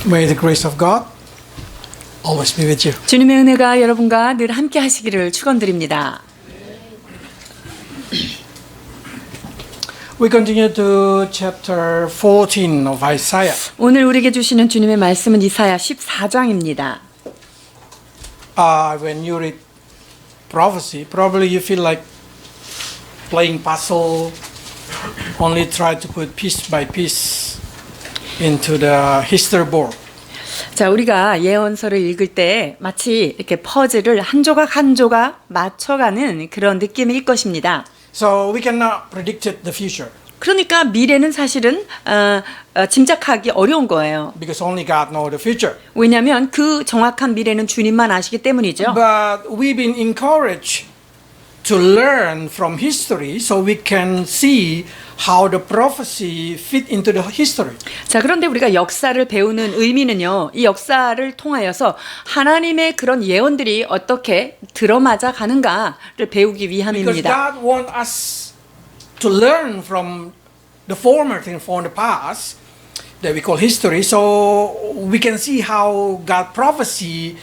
May the grace of God always be with you. 주님의 은혜가 여러분과 늘 함께 하시기를 축원드립니다. We continue to chapter 14 of Isaiah. 오늘 우리에게 주시는 주님의 말씀은 이사야 14장입니다. When you read prophecy, probably you feel like playing puzzle, only try to put piece by piece into the history board. 자, 우리가 예언서를 읽을 때 마치 이렇게 퍼즐을 한 조각 한 조각 맞춰가는 그런 느낌일 것입니다. So we cannot predict the future 그러니까 미래는 사실은 짐작하기 어려운 거예요. because only God knows the future. 왜냐하면 그 정확한 미래는 주님만 아시기 때문이죠. But we've been encouraged to learn from history so we can see how the prophecy fit into the history. 자, 그런데 우리가 역사를 배우는 의미는요, 이 역사를 통하여서 하나님의 그런 예언들이 어떻게 들어맞아 가는가를 배우기 Because 위함입니다. God wants us to learn from the former thing from the past that we call history, so we can see how God prophecy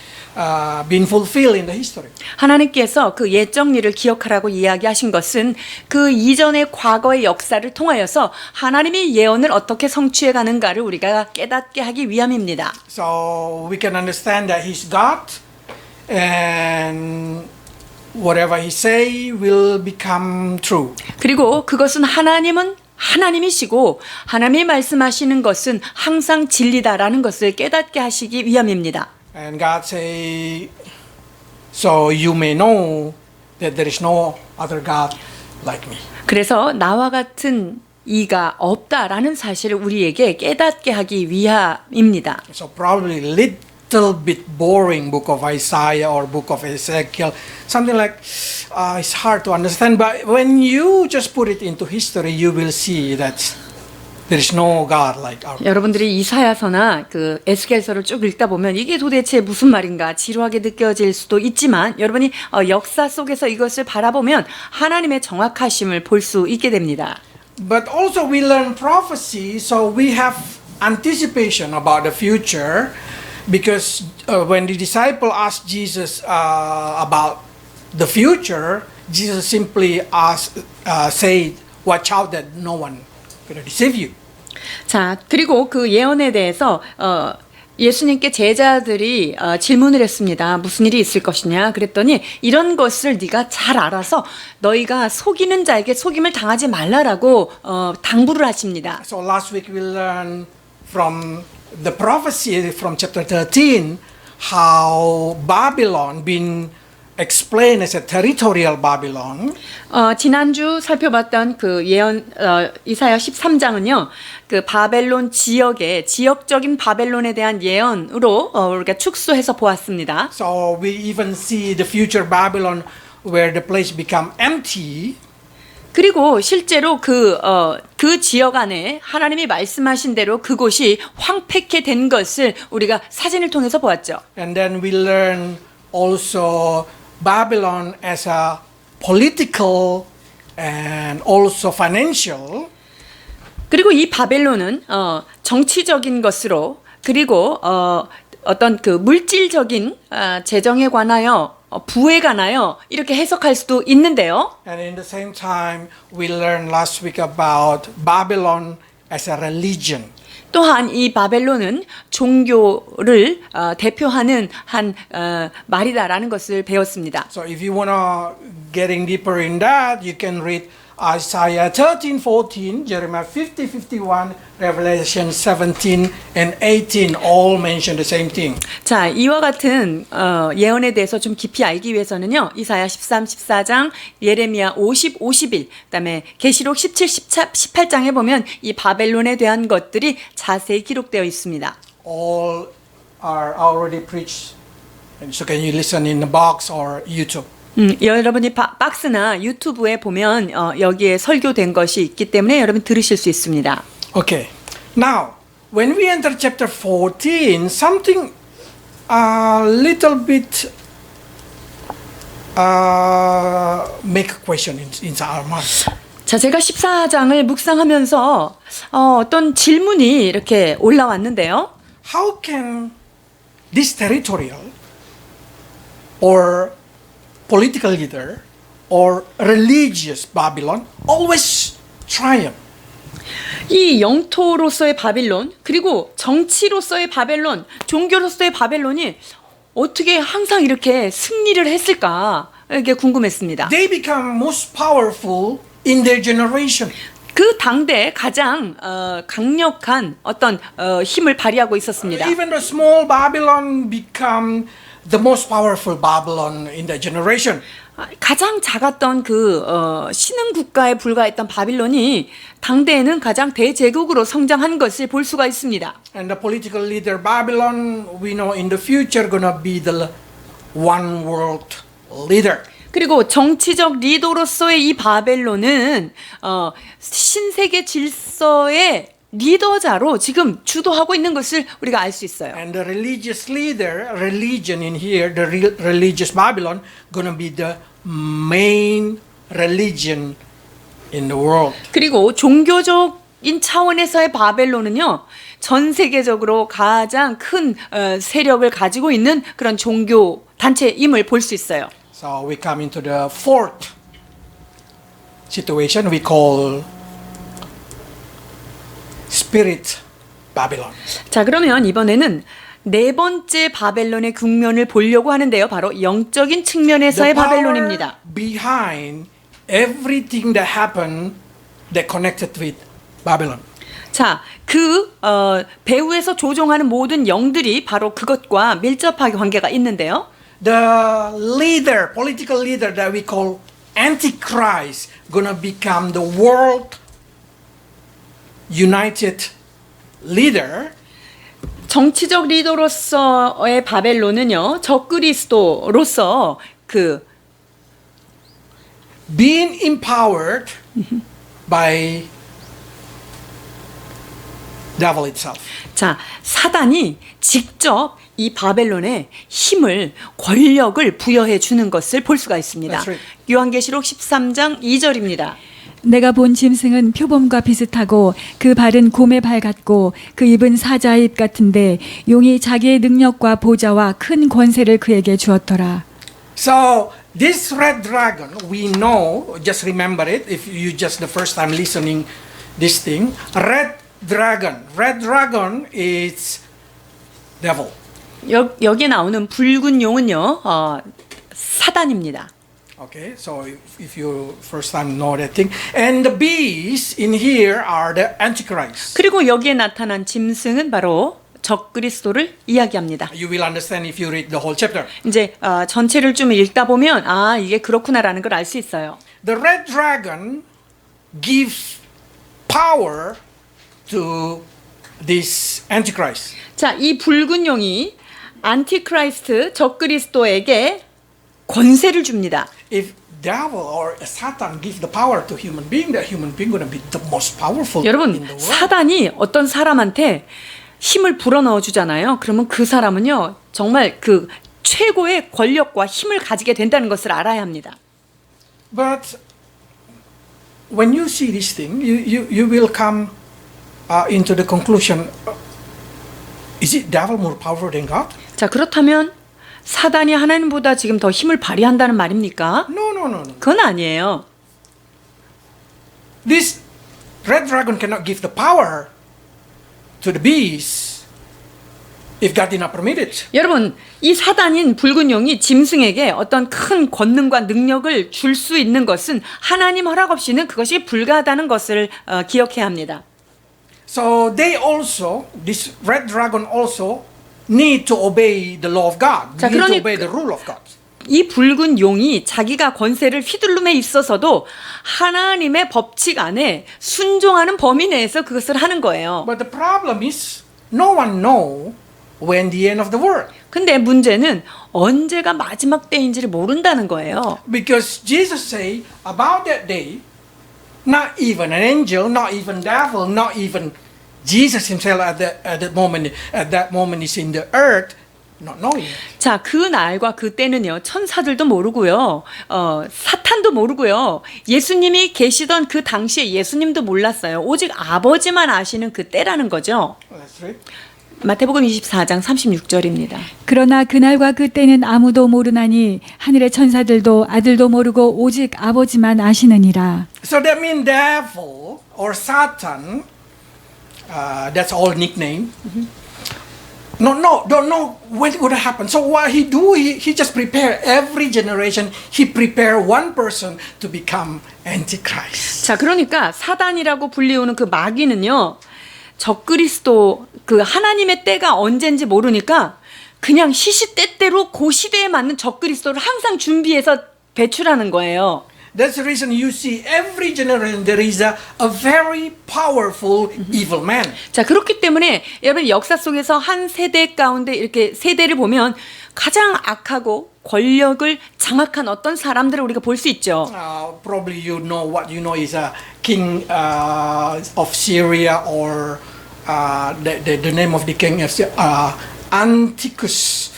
been fulfilled in the history. 하나님께서 그 옛 정리를 기억하라고 이야기하신 것은 그 이전의 과거의 역사를 통하여서 하나님이 예언을 어떻게 성취해 가는가를 우리가 깨닫게 하기 위함입니다. So we can understand that He's God, and whatever He say will become true. 그리고 그것은 하나님은 하나님이시고 하나님이 말씀하시는 것은 항상 진리다라는 것을 깨닫게 하시기 위함입니다. And God say, so you may know that there is no other God like me. 그래서 나와 같은 이가 없다라는 사실을 우리에게 깨닫게 하기 위함입니다. So probably little bit boring book of Isaiah or book of Ezekiel, something like it's hard to understand. But when you just put it into history, you will see that there is no God like our God. 여러분들이 이사야서나 그 에스겔서를 쭉 읽다 보면 이게 도대체 무슨 말인가 지루하게 느껴질 수도 있지만 여러분이 역사 속에서 이것을 바라보면 하나님의 정확하심을 볼 수 있게 됩니다. But also we learn prophecy, so we have anticipation about the future, because when the disciple asked Jesus about the future, Jesus simply said, "Watch out that no one going to deceive you." 자, 그리고 그 예언에 대해서 예수님께 제자들이 질문을 했습니다. 무슨 일이 있을 것이냐? 그랬더니 이런 것을 네가 잘 알아서 너희가 속이는 자에게 속임을 당하지 말라라고 당부를 하십니다. So last week we learned from the prophecy from chapter 13 how Babylon been explained as a territorial Babylon. 지난주 살펴봤던 그 예언 이사야 13장은요. 그 바벨론 지역의 지역적인 바벨론에 대한 예언으로 우리가 축소해서 보았습니다. So we even see the future Babylon where the place become empty. 그리고 실제로 그 지역 안에 하나님이 말씀하신 대로 그곳이 황폐케 된 것을 우리가 사진을 통해서 보았죠. And then we learn also Babylon as a political and also financial. 그리고 이 바벨론은 정치적인 것으로 그리고 어떤 그 물질적인 재정에 관하여 부에 관하여 이렇게 해석할 수도 있는데요. And in the same time, we learned last week about Babylon as a religion. 또한 이 바벨론은 종교를 대표하는 한 말이다라는 것을 배웠습니다. So if you want to getting deeper in that, you can read Isaiah 13, 14, Jeremiah 50, 51, Revelation 17 and 18 all mention the same thing. 자, 이와 같은 예언에 대해서 좀 깊이 알기 위해서는요. 이사야 13, 14장, 예레미야 50, 51, 그다음에 계시록 17, 18장에 보면 이 바벨론에 대한 것들이 자세히 기록되어 있습니다. All are already preached. And so can you listen in the box or YouTube? 여러분이 박스나 유튜브에 보면 여기에 설교된 것이 있기 때문에 여러분 들으실 수 있습니다. Okay. Now, when we enter chapter 14, something a little bit make a question inside our mind. 자, 제가 14장을 묵상하면서 어떤 질문이 이렇게 올라왔는데요. how can this territorial or political leader or religious Babylon always triumph? 이 영토로서의 바빌론, 그리고 정치로서의 바벨론, 종교로서의 바벨론이 어떻게 항상 이렇게 승리를 했을까? 이게 궁금했습니다. They become most powerful in their generation. 그 당대에 가장 강력한 어떤 힘을 발휘하고 있었습니다. Even the small Babylon become the most powerful Babylon in their generation. 가장 작았던 그 신흥 국가에 불과했던 바빌론이 당대에는 가장 대제국으로 성장한 것을 볼 수가 있습니다. And the political leader Babylon, we know in the future gonna be the one world leader. 그리고 정치적 리더로서의 이 바벨론은 신세계 질서의 리더자로 지금 주도하고 있는 것을 우리가 알 수 있어요. And the religious leader, religion in here, the religious Babylon, gonna be the main religion in the world. 그리고 종교적인 차원에서의 바벨론은요, 전 세계적으로 가장 큰 세력을 가지고 있는 그런 종교 단체임을 볼 수 있어요. So we come into the fourth situation we call Spirit Babylon. 자, 그러면 이번에는 네 번째 바벨론의 국면을 보려고 하는데요. 바로 영적인 측면에서의 바벨론입니다. behind everything that happened that connected with Babylon. 자, 그 배후에서 조종하는 모든 영들이 바로 그것과 밀접하게 관계가 있는데요. The leader, political leader that we call Antichrist, gonna become the world united leader. 정치적 리더로서의 바벨론은요, 적그리스도로서 그 being empowered by devil itself. 자, 사단이 직접 이 바벨론에 힘을, 권력을 부여해 주는 것을 볼 수가 있습니다. That's right. 요한계시록 13장 2절입니다. 내가 본 짐승은 표범과 비슷하고 그 발은 곰의 발 같고 그 입은 사자의 입 같은데 용이 자기의 능력과 보좌와 큰 권세를 그에게 주었더라. So this red dragon, we know, just remember it if you just the first time listening this thing. Red dragon is devil. 여기에 나오는 붉은 용은요, 사단입니다. Okay, so if you first time know that thing, and the beasts in here are the Antichrist. 그리고 여기에 나타난 짐승은 바로 적그리스도를 이야기합니다. You will understand if you read the whole chapter. 이제 전체를 좀 읽다 보면 이게 그렇구나라는 걸 알 수 있어요. The red dragon gives power to this Antichrist. 자, 이 붉은 용이 안티크라이스트 적그리스도에게 권세를 줍니다. If devil or Satan give the power to human being, that human being gonna be the most powerful 여러분, in the world. 사단이 어떤 사람한테 힘을 불어넣어 주잖아요. 그러면 그 사람은요, 정말 그 최고의 권력과 힘을 가지게 된다는 것을 알아야 합니다. But when you see this thing, you will come into the conclusion: is it devil more powerful than God? 자, 그렇다면 사단이 하나님보다 지금 더 힘을 발휘한다는 말입니까? No. 그건 아니에요. This red dragon cannot give the power to the beast if God did not permit it. 여러분, 이 사단인 붉은 용이 짐승에게 어떤 큰 권능과 능력을 줄 수 있는 것은 하나님 허락 없이는 그것이 불가하다는 것을 기억해야 합니다. So they also, this red dragon also need to obey the law of God. 자, Need to 그러니까- obey the rule of God. 이 붉은 용이 자기가 권세를 휘둘름에 있어서도 하나님의 법칙 안에 순종하는 범위 내에서 그것을 하는 거예요. But the problem is no one know when the end of the world. 근데 문제는 언제가 마지막 때인지를 모른다는 거예요. Because Jesus say about that day, not even an angel, not even devil, not even Jesus himself at that moment is in the earth, not knowing it. 자, 그 날과 그 때는요, 천사들도 모르고요, 사탄도 모르고요, 예수님이 계시던 그 당시에 예수님도 몰랐어요. 오직 아버지만 아시는 그 때라는 거죠. That's right. 마태복음 24장 36절입니다. 그러나 그날과 그때는 아무도 모르나니 하늘의 천사들도 아들도 모르고 오직 아버지만 아시느니라. So that means devil or Satan, that's all nickname. Don't know when it would happen. So what he do, he just prepare every generation. He prepare one person to become Antichrist. 자, 그러니까 사단이라고 불리우는 그 마귀는요, 적그리스도 그 하나님의 때가 언젠지 모르니까 그냥 시시때때로 그 시대에 맞는 적그리스도를 항상 준비해서 배출하는 거예요. That's the reason you see every generation there is a very powerful evil man. 자, 그렇기 때문에 여러분 역사 속에서 한 세대 가운데 이렇게 세대를 보면 가장 악하고 권력을 장악한 어떤 사람들을 우리가 볼 수 있죠. Probably you know what you know is a king of Syria or the name of the king is Antiochus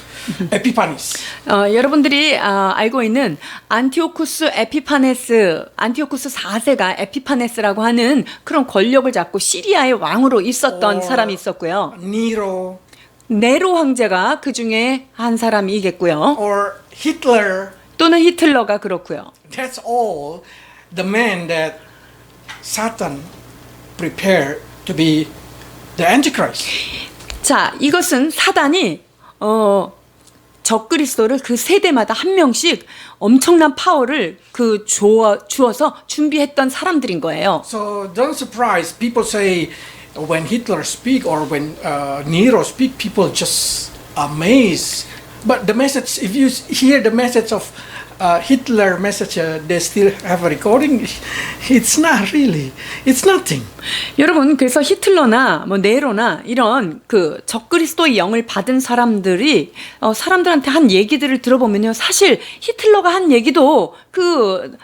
Epiphanes. 여러분들이 알고 있는 안티오쿠스 4세가 에피파네스라고 하는 그런 권력을 잡고 시리아의 왕으로 있었던 사람이 있었고요. Nero 네로 황제가 그 중에 한 사람이겠고요. or Hitler. 또는 히틀러가 그렇고요. That's all the men that Satan prepared to be the Antichrist. 자, 이것은 사단이 적그리스도를 그 세대마다 한 명씩 엄청난 파워를 주어서 준비했던 사람들인 거예요. So don't surprise people say when Hitler speak or when Nero speak, people just amazed. But the message, if you hear the message of Hitler message, they still have a recording. It's not really. It's nothing. 여러분, 그래서 히틀러나 뭐 네로나 이런 그 적그리스도의 영을 받은 사람들이 사람들한테 한 얘기들을 들어보면요, 사실 히틀러가 한 얘기도 그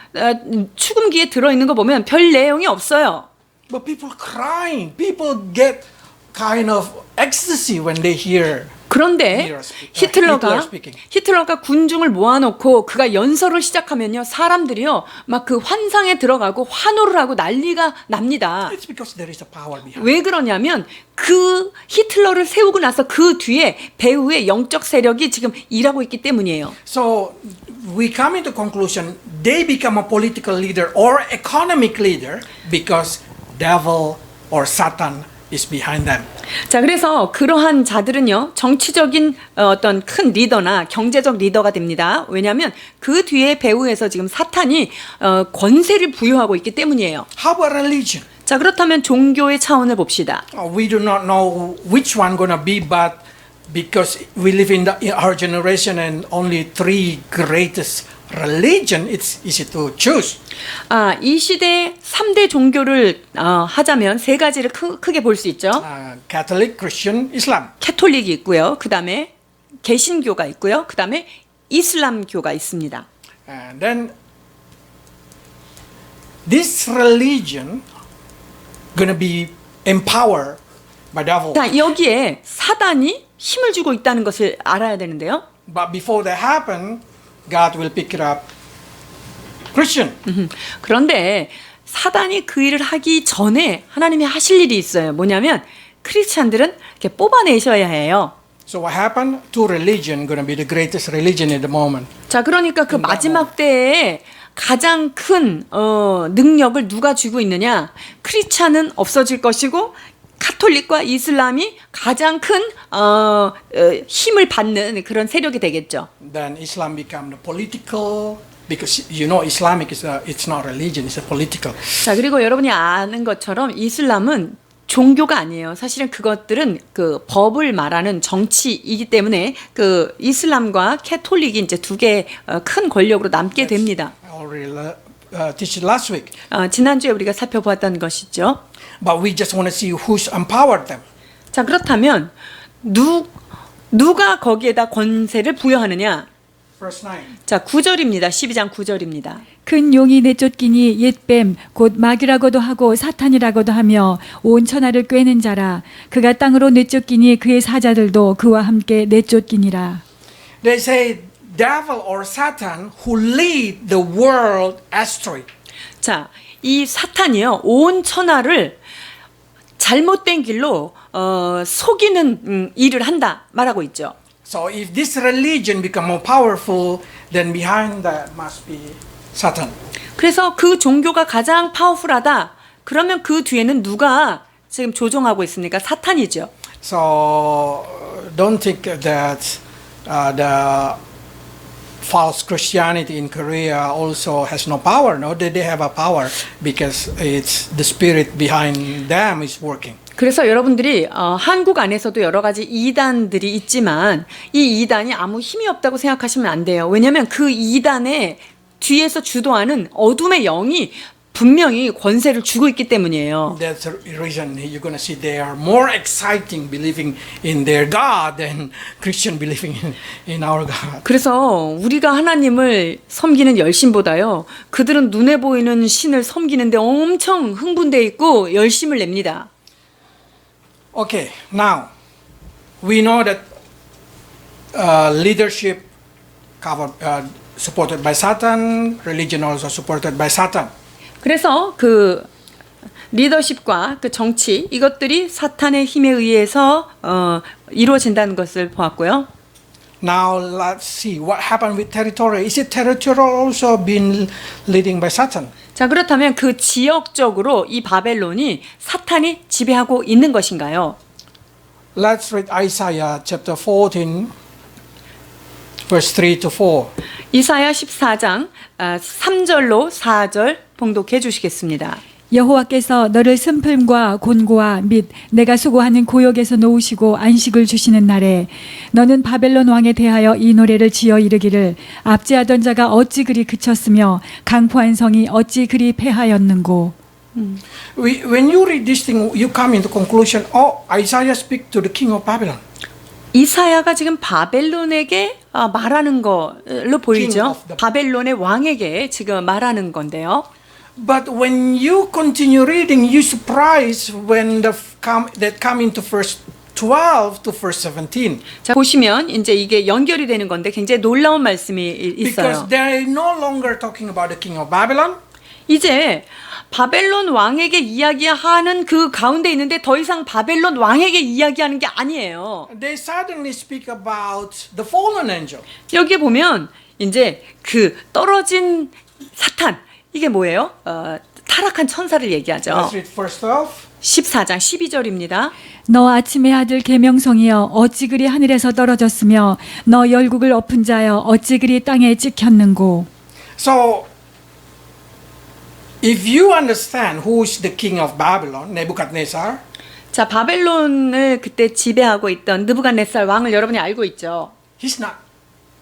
추금기에 들어 있는 거 보면 별 내용이 없어요. But people crying. People get kind of ecstasy when they hear. 그런데 히틀러가 군중을 모아놓고 그가 연설을 시작하면요, 사람들이요 막 그 환상에 들어가고 환호를 하고 난리가 납니다. It's because there is a power behind. 왜 그러냐면 그 히틀러를 세우고 나서 그 뒤에 배후의 영적 세력이 지금 일하고 있기 때문이에요. So we come into conclusion they become a political leader or economic leader because devil or Satan is behind them. 자, 그래서 그러한 자들은요, 정치적인 어떤 큰 리더나 경제적 리더가 됩니다. 왜냐하면 그 뒤에 배후에서 지금 사탄이 권세를 부여하고 있기 때문이에요. How about religion? 자, 그렇다면 종교의 차원을 봅시다. We do not know which one gonna be, but because we live in our generation and only three greatest religion, it's easy to choose. 이 시대에 3대 종교를 하자면 세 가지를 크게 볼 수 있죠. Catholic, Christian, Islam. 캐톨릭이 있고요. 그다음에 개신교가 있고요. 그다음에 이슬람교가 있습니다. And then this religion gonna be empowered by devil. 자, 여기에 사단이 힘을 주고 있다는 것을 알아야 되는데요. But before that happen, God will pick it up. Christian. 그런데 사단이 그 일을 하기 전에 하나님이 하실 일이 있어요. 뭐냐면 크리스찬들은 이렇게 뽑아내셔야 해요. So what happened? Two religion gonna be the greatest religion at the moment. 자, 그러니까 그 마지막 때에 가장 큰 능력을 누가 쥐고 있느냐? 크리스찬은 없어질 것이고 카톨릭과 이슬람이 가장 큰 힘을 받는 그런 세력이 되겠죠. Then Islam become the political, because you know Islamic is it's not religion, it's a political. 자, 그리고 여러분이 아는 것처럼 이슬람은 종교가 아니에요. 사실은 그것들은 그 법을 말하는 정치이기 때문에 그 이슬람과 캐톨릭이 이제 두 개의 큰 권력으로 남게 됩니다. I already teach it last week. 지난주에 우리가 살펴보았던 것이죠. But we just want to see who's empowered them. 자, 그렇다면 누가 거기에다 권세를 부여하느냐? Verse 9. 자, 9절입니다. 12장 9절입니다. 큰 용이 내쫓기니 옛뱀 곧 마귀라고도 하고 사탄이라고도 하며 온 천하를 꿰는 자라. 그가 땅으로 내쫓기니 그의 사자들도 그와 함께 내쫓기니라. They say devil or Satan who lead the world astray. 자, 이 사탄이요, 온 천하를 잘못된 길로 속이는 일을 한다 말하고 있죠. So if this religion become more powerful, then behind that must be Satan. 그래서 그 종교가 가장 파워풀하다. 그러면 그 뒤에는 누가 지금 조종하고 있습니까? 사탄이죠. So don't think that the false Christianity in Korea also has no power. No, they have a power because it's the spirit behind them is working. 그래서 여러분들이 한국 안에서도 여러 가지 이단들이 있지만 이 이단이 아무 힘이 없다고 생각하시면 안 돼요. 왜냐하면 그 이단의 뒤에서 주도하는 어둠의 영이 분명히 권세를 주고 있기 때문이에요. That's the reason you're going to see they are more exciting believing in their God than Christian believing in our God. 그래서 우리가 하나님을 섬기는 열심보다요. 그들은 눈에 보이는 신을 섬기는데 엄청 흥분돼 있고 열심을 냅니다. Okay, now we know that leadership supported by Satan, religion also supported by Satan. 그래서 그 리더십과 그 정치 이것들이 사탄의 힘에 의해서 이루어진다는 것을 보았고요. Now let's see what happened with territory. Is it territorial also been leading by Satan? 자, 그렇다면 그 지역적으로 이 바벨론이 사탄이 지배하고 있는 것인가요? Let's read Isaiah chapter 14 verse 3 to 4. 이사야 14장 3절로 4절 봉독해 주시겠습니다. 여호와께서 너를 슬픔과 곤고와 및 내가 수고하는 고역에서 놓으시고 안식을 주시는 날에 너는 바벨론 왕에 대하여 이 노래를 지어 이르기를 압제하던 자가 어찌 그리 그쳤으며 강포한 성이 어찌 그리 패하였는고. When you read this thing, you come into conclusion. Oh, Isaiah speak to the king of Babylon. 이사야가 지금 바벨론에게 말하는 걸로 보이죠. 바벨론의 왕에게 지금 말하는 건데요. But when you continue reading, you surprise when that come into verse 12 to verse 17. 자, 보시면 이제 이게 연결이 되는 건데 굉장히 놀라운 말씀이 Because 있어요. they are no longer talking about the king of Babylon. 이제 바벨론 왕에게 이야기하는 그 가운데 있는데 더 이상 바벨론 왕에게 이야기하는 게 아니에요. They suddenly speak about the fallen angel. 여기에 보면 이제 그 떨어진 사탄 이게 뭐예요? 타락한 천사를 얘기하죠. Let's read verse 12. 14장 12절입니다. 너 아침의 아들 계명성이여 어찌 그리 하늘에서 떨어졌으며 너 열국을 엎은 자여 어찌 그리 땅에 찍혔는고. So, if you understand who is the king of Babylon, Nebuchadnezzar, 자, 바벨론을 그때 지배하고 있던 느부갓네살 왕을 여러분이 알고 있죠. he's not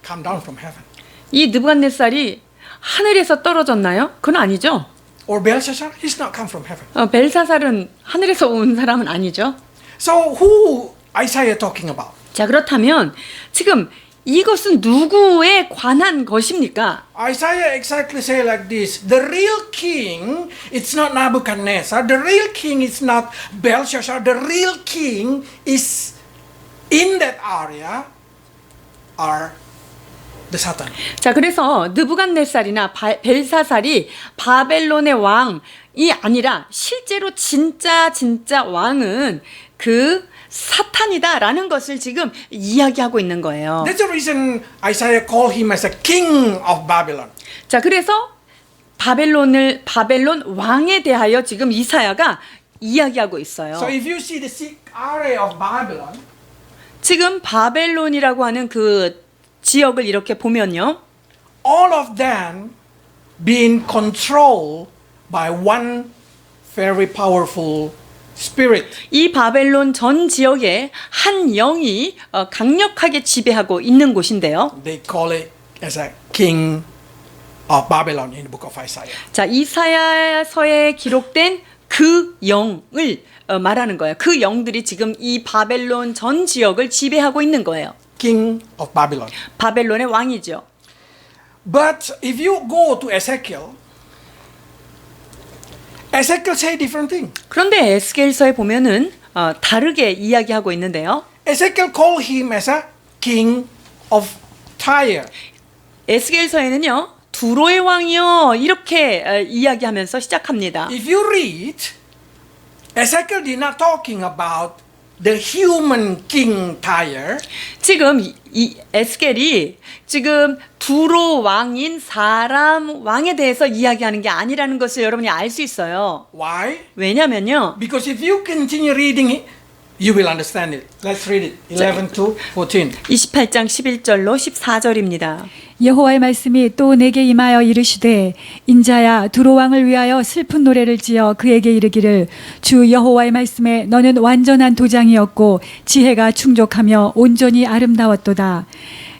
come down from heaven. 이 느부갓네살이 하늘에서 떨어졌나요? 그건 아니죠. Or Belshazzar, he's not come from heaven. 벨사살은 하늘에서 온 사람은 아니죠. So, who Isaiah talking about? 자, 그렇다면 지금 이것은 누구에 관한 것입니까? Isaiah exactly say like this: the real king, it's not Nebuchadnezzar. The real king is not Belshazzar. The real king is in that area are the Satan. 자, 그래서 느부갓네살이나 벨사살이 바벨론의 왕이 아니라 실제로 진짜 왕은 그 사탄이다라는 것을 지금 이야기하고 있는 거예요. That's the reason Isaiah called him as a king of Babylon. 자, 그래서 바벨론 왕에 대하여 지금 이사야가 이야기하고 있어요. So if you see the area of Babylon, 지금 바벨론이라고 하는 그 지역을 이렇게 보면요. all of them being controlled by one very powerful spirit. 이 바벨론 전 지역에 한 영이 강력하게 지배하고 있는 곳인데요. They call it as a king of Babylon in the book of Isaiah. 자, 이사야서에 기록된 그 영을 말하는 거예요. 그 영들이 지금 이 바벨론 전 지역을 지배하고 있는 거예요. King of Babylon. 바벨론의 왕이죠. But if you go to Ezekiel say different thing. 그런데 에스겔서에 보면은 다르게 이야기하고 있는데요. Ezekiel call him as a king of Tyre. 에스겔서에는요. 두로의 왕이요. 이렇게 이야기하면서 시작합니다. If you read, Ezekiel did not talking about the human king Tyre. 지금 이 에스겔이 지금 두로 왕인 사람 왕에 대해서 이야기하는 게 아니라는 것을 여러분이 알 수 있어요. Why? 왜냐면요. Because if you continue reading it, you will understand it. Let's read it. 11 to 14. 28장 11절로 14절입니다. 여호와의 말씀이 또 내게 임하여 이르시되 인자야 두로 왕을 위하여 슬픈 노래를 지어 그에게 이르기를 주 여호와의 말씀에 너는 완전한 도장이었고 지혜가 충족하며 온전히 아름다웠도다.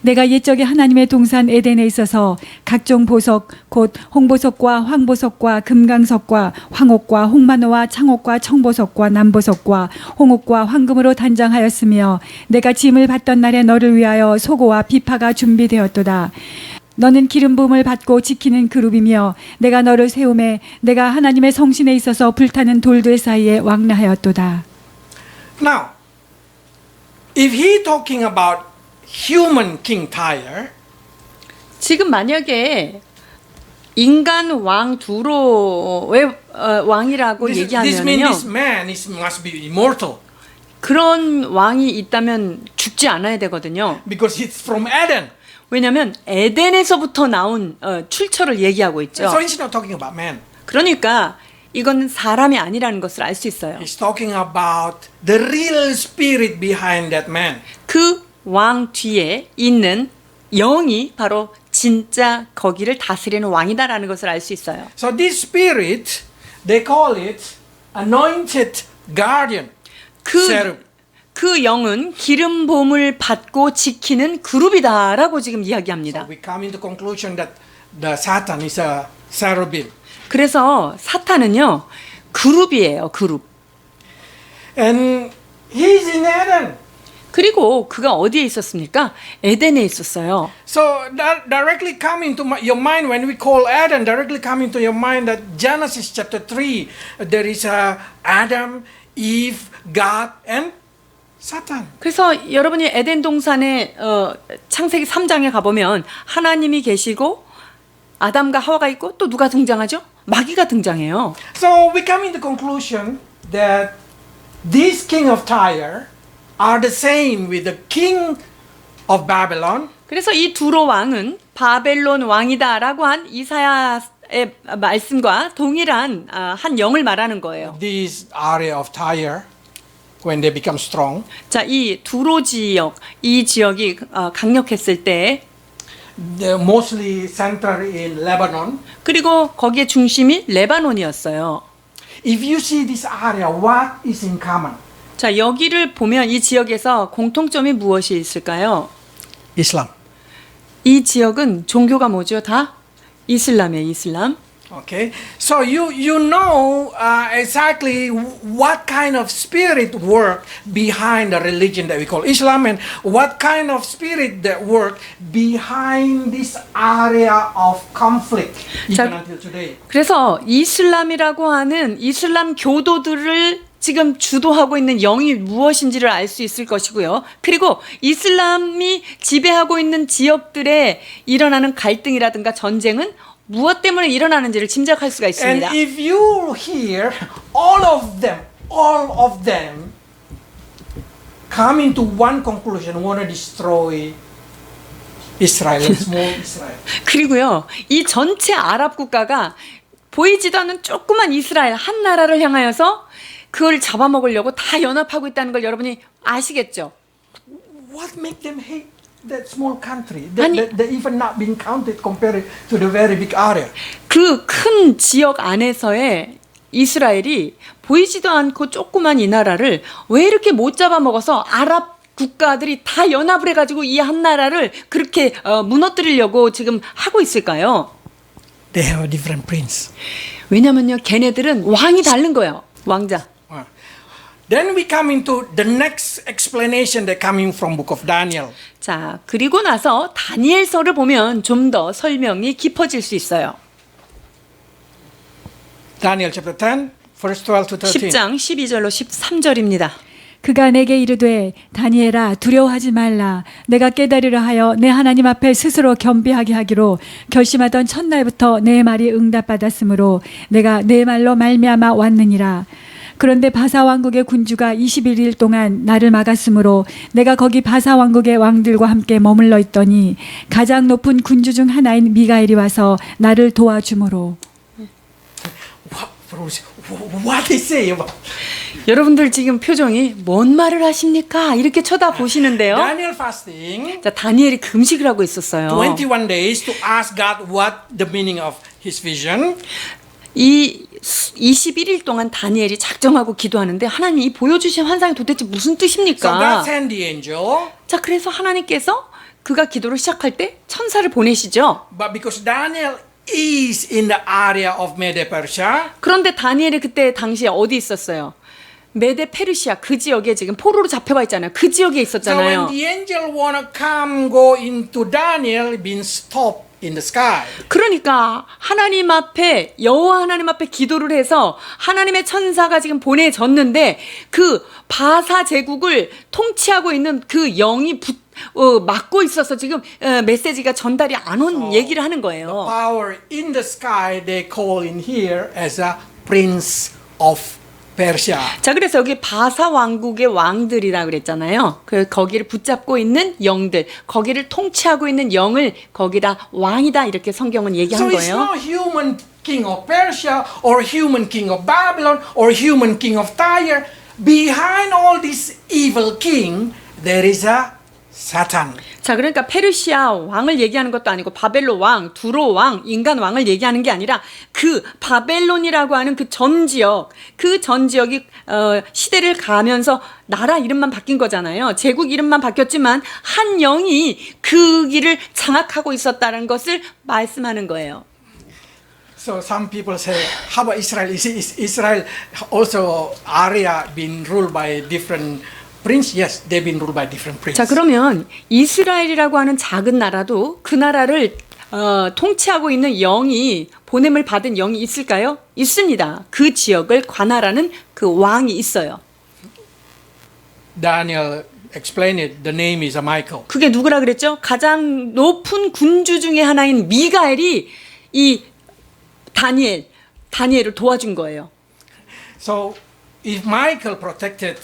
내가 옛적에 하나님의 동산 에덴에 있어서 각종 보석 곧 홍보석과 황보석과 금강석과 황옥과 홍만호와 창옥과 청보석과 남보석과 홍옥과 황금으로 단장하였으며 내가 짐을 받던 날에 너를 위하여 소고와 비파가 준비되었도다. 너는 기름 부음을 받고 지키는 그룹이며 내가 너를 세우매 내가 하나님의 성신에 있어서 불타는 돌들 사이에 왕래하였도다. Now, if he talking about human king Tyre, 지금 만약에 인간 왕 두로의 왕이라고 this means 얘기하면요. this man must be immortal 그런 왕이 있다면 죽지 않아야 되거든요. because it's from Adam. 왜냐하면 에덴에서부터 나온 출처를 얘기하고 있죠. So he's not talking about man. 그러니까 이건 사람이 아니라는 것을 알 수 있어요. He's talking about the real spirit behind that man. 그 왕 뒤에 있는 영이 바로 진짜 거기를 다스리는 왕이다라는 것을 알 수 있어요. So this spirit, they call it anointed guardian. cherub. 그 영은 기름 봄을 받고 지키는 그룹이다라고 지금 이야기합니다. So we come into conclusion that the Satan is a cherubim. 그래서 사탄은요 그룹이에요. 그룹. And he's in Eden. 그리고 그가 어디에 있었습니까? 에덴에 있었어요. So that directly come into your mind when we call Adam, directly come into your mind that Genesis chapter 3, there is Adam, Eve, God, and Satan. 그래서 여러분이 에덴 동산의 창세기 3장에 가보면 하나님이 계시고 아담과 하와가 있고 또 누가 등장하죠? 마귀가 등장해요. So we come into conclusion that this king of Tyre are the same with the king of Babylon. 그래서 이 두로 왕은 바벨론 왕이다라고 한 이사야의 말씀과 동일한 한 영을 말하는 거예요. This area of Tyre, when they become strong, 자, 이 두로 지역, 이 지역이 강력했을 때 they're mostly centered in Lebanon. 그리고 거기에 중심이 레바논이었어요. If you see this area, what is in common? 자, 여기를 보면 이 지역에서 공통점이 무엇이 있을까요? Islam. 이 지역은 종교가 뭐죠? 다 이슬람이에요, 이슬람. Okay, so you know exactly what kind of spirit work behind the religion that we call Islam, and what kind of spirit that work behind this area of conflict even until today. 그래서 이슬람이라고 하는 이슬람 교도들을 지금 주도하고 있는 영이 무엇인지를 알 수 있을 것이고요. 그리고 이슬람이 지배하고 있는 지역들에 일어나는 갈등이라든가 전쟁은 무엇 때문에 일어나는지를 짐작할 수가 있습니다. And if you hear all of them come into one conclusion, want to destroy Israel, small Israel. 그리고요, 이 전체 아랍 국가가 보이지도 않는 조그만 이스라엘 한 나라를 향하여서 그걸 잡아먹으려고 다 연합하고 있다는 걸 여러분이 아시겠죠? What make them hate that small country? 아니- That even not being counted compared to the very big area. 그 큰 지역 안에서의 이스라엘이 보이지도 않고 조그만 이 나라를 왜 이렇게 못 잡아먹어서 아랍 국가들이 다 연합을 해가지고 이 한 나라를 그렇게 무너뜨리려고 지금 하고 있을까요? They have a different prince. 왜냐면요, 걔네들은 왕이 다른 거예요. 왕자. Then we come into the next explanation that coming from book of Daniel. 자, 그리고 나서 다니엘서를 보면 좀 더 설명이 깊어질 수 있어요. Daniel chapter 10, verse 12 to 13. 10장 12절로 13절입니다. 그가 내게 이르되 다니엘아 두려워하지 말라. 내가 깨달으려 하여 내 하나님 앞에 스스로 겸비하게 하기로 결심하던 첫날부터 내 말이 응답받았으므로 내가 내 말로 말미암아 왔느니라. 그런데 바사 왕국의 군주가 21일 동안 나를 막았으므로 내가 거기 바사 왕국의 왕들과 함께 머물러 있더니 가장 높은 군주 중 하나인 미가엘이 와서 나를 도와주므로. What they say about 여러분들 지금 표정이 뭔 말을 하십니까? 이렇게 쳐다보시는데요. Daniel fasting 자, 다니엘이 금식을 하고 있었어요. 21 days to ask God what the meaning of his vision. 이 21일 동안 다니엘이 작정하고 기도하는데 하나님이 이 보여주신 환상이 도대체 무슨 So God 뜻입니까? sent the angel, 자, 그래서 하나님께서 그가 기도를 시작할 때 천사를 보내시죠. but because Daniel is in the area of Media Persia, 그런데 다니엘이 그때 당시에 어디 있었어요? 메데 페르시아 그 지역에 지금 포로로 잡혀가 있잖아요. 그 지역에 so when 있었잖아요. the angel wanna go into Daniel, been stopped in the sky. 그러니까 하나님 앞에 여호와 하나님 앞에 기도를 해서 하나님의 천사가 지금 보내졌는데 그 바사 제국을 통치하고 있는 그 영이 막고 있어서 지금 메시지가 전달이 안 온 얘기를 하는 거예요. Power in the sky they call in here as a prince of Persia. 자, 그래서 여기 바사 왕국의 왕들이라 그랬잖아요. 거기를 붙잡고 있는 영들, 거기를 통치하고 있는 영을 거기다 왕이다 이렇게 성경은 So 얘기한 it's 거예요. no human king of Persia or human king of Babylon or human king of Tyre. Behind all this evil king, there is a Satan. 자, 그러니까 페르시아 왕을 얘기하는 것도 아니고 바벨론 왕, 두로 왕, 인간 왕을 얘기하는 게 아니라 그 바벨론이라고 하는 그 전 지역이 시대를 가면서 나라 이름만 바뀐 거잖아요. 제국 이름만 바뀌었지만 한 영이 그 길을 장악하고 있었다는 것을 말씀하는 거예요. So some people say, how about Israel? Is Israel also area being ruled by different prince? Yes, they've been ruled by different princes. 자, 그러면 이스라엘이라고 하는 작은 나라도 그 나라를 통치하고 있는 영이 보냄을 받은 영이 있을까요? 있습니다. 그 지역을 관할하는 그 왕이 있어요. Daniel explained it. The name is Michael. 그게 누구라 그랬죠? 가장 높은 군주 중에 하나인 미가엘이 이 다니엘을 도와준 거예요. So if Michael protected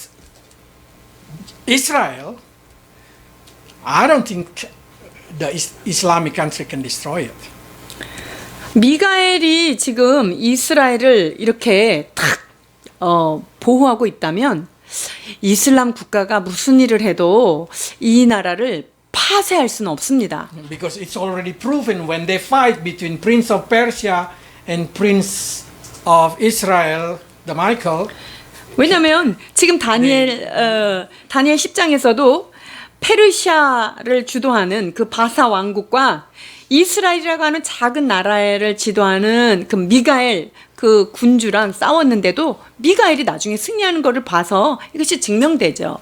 Israel, I don't think the Islamic country can destroy it. 미가엘이 지금 이스라엘을 이렇게 탁 보호하고 있다면 이슬람 국가가 무슨 일을 해도 이 나라를 파쇄할 수는 없습니다. Because it's already proven when they fight between Prince of Persia and Prince of Israel, the Michael. 왜냐하면 지금 다니엘 10장에서도 페르시아를 주도하는 그 바사 왕국과 이스라엘이라고 하는 작은 나라를 지도하는 그 미가엘 그 군주랑 싸웠는데도 미가엘이 나중에 승리하는 것을 봐서 이것이 증명되죠.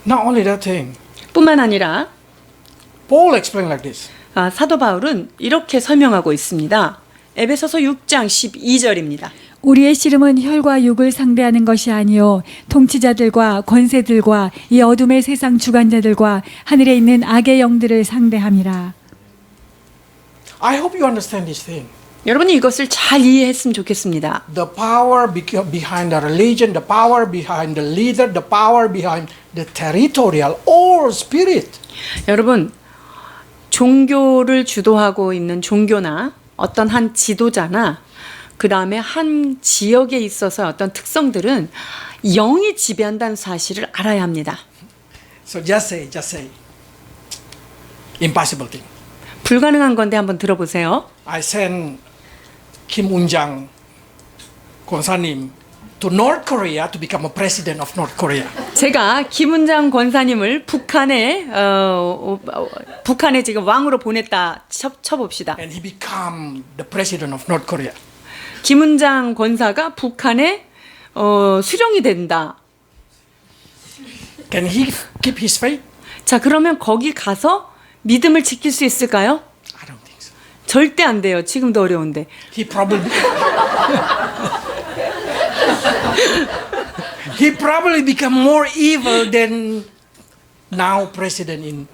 Not only that thing, 뿐만 아니라 Paul explained like this. 사도 바울은 이렇게 설명하고 있습니다. 에베소서 6장 12절입니다. 우리의 씨름은 혈과 육을 상대하는 것이 아니요 통치자들과 권세들과 이 어둠의 세상 주관자들과 하늘에 있는 악의 영들을 상대함이라. I hope you understand this thing. 여러분이 이것을 잘 이해했으면 좋겠습니다. The power behind the religion, the power behind the leader, the power behind the territorial or spirit. 여러분, 종교를 주도하고 있는 종교나 어떤 한 지도자나 그 다음에 한 지역에 있어서 어떤 특성들은 영이 지배한다는 사실을 알아야 합니다. So just say. Impossible thing. 불가능한 건데 한번 들어보세요. I sent Kim Un-jang 권사님 to North Korea to become a president of North Korea. 제가 김은장 권사님을 북한에 지금 왕으로 보냈다 쳐봅시다. And he become the president of North Korea. 김은장 권사가 북한에 수령이 된다. Can he keep his faith? 자, 그러면 거기 가서 믿음을 지킬 수 있을까요? I don't think so. 절대 안 돼요. 지금도 어려운데. He probably become more evil than now president in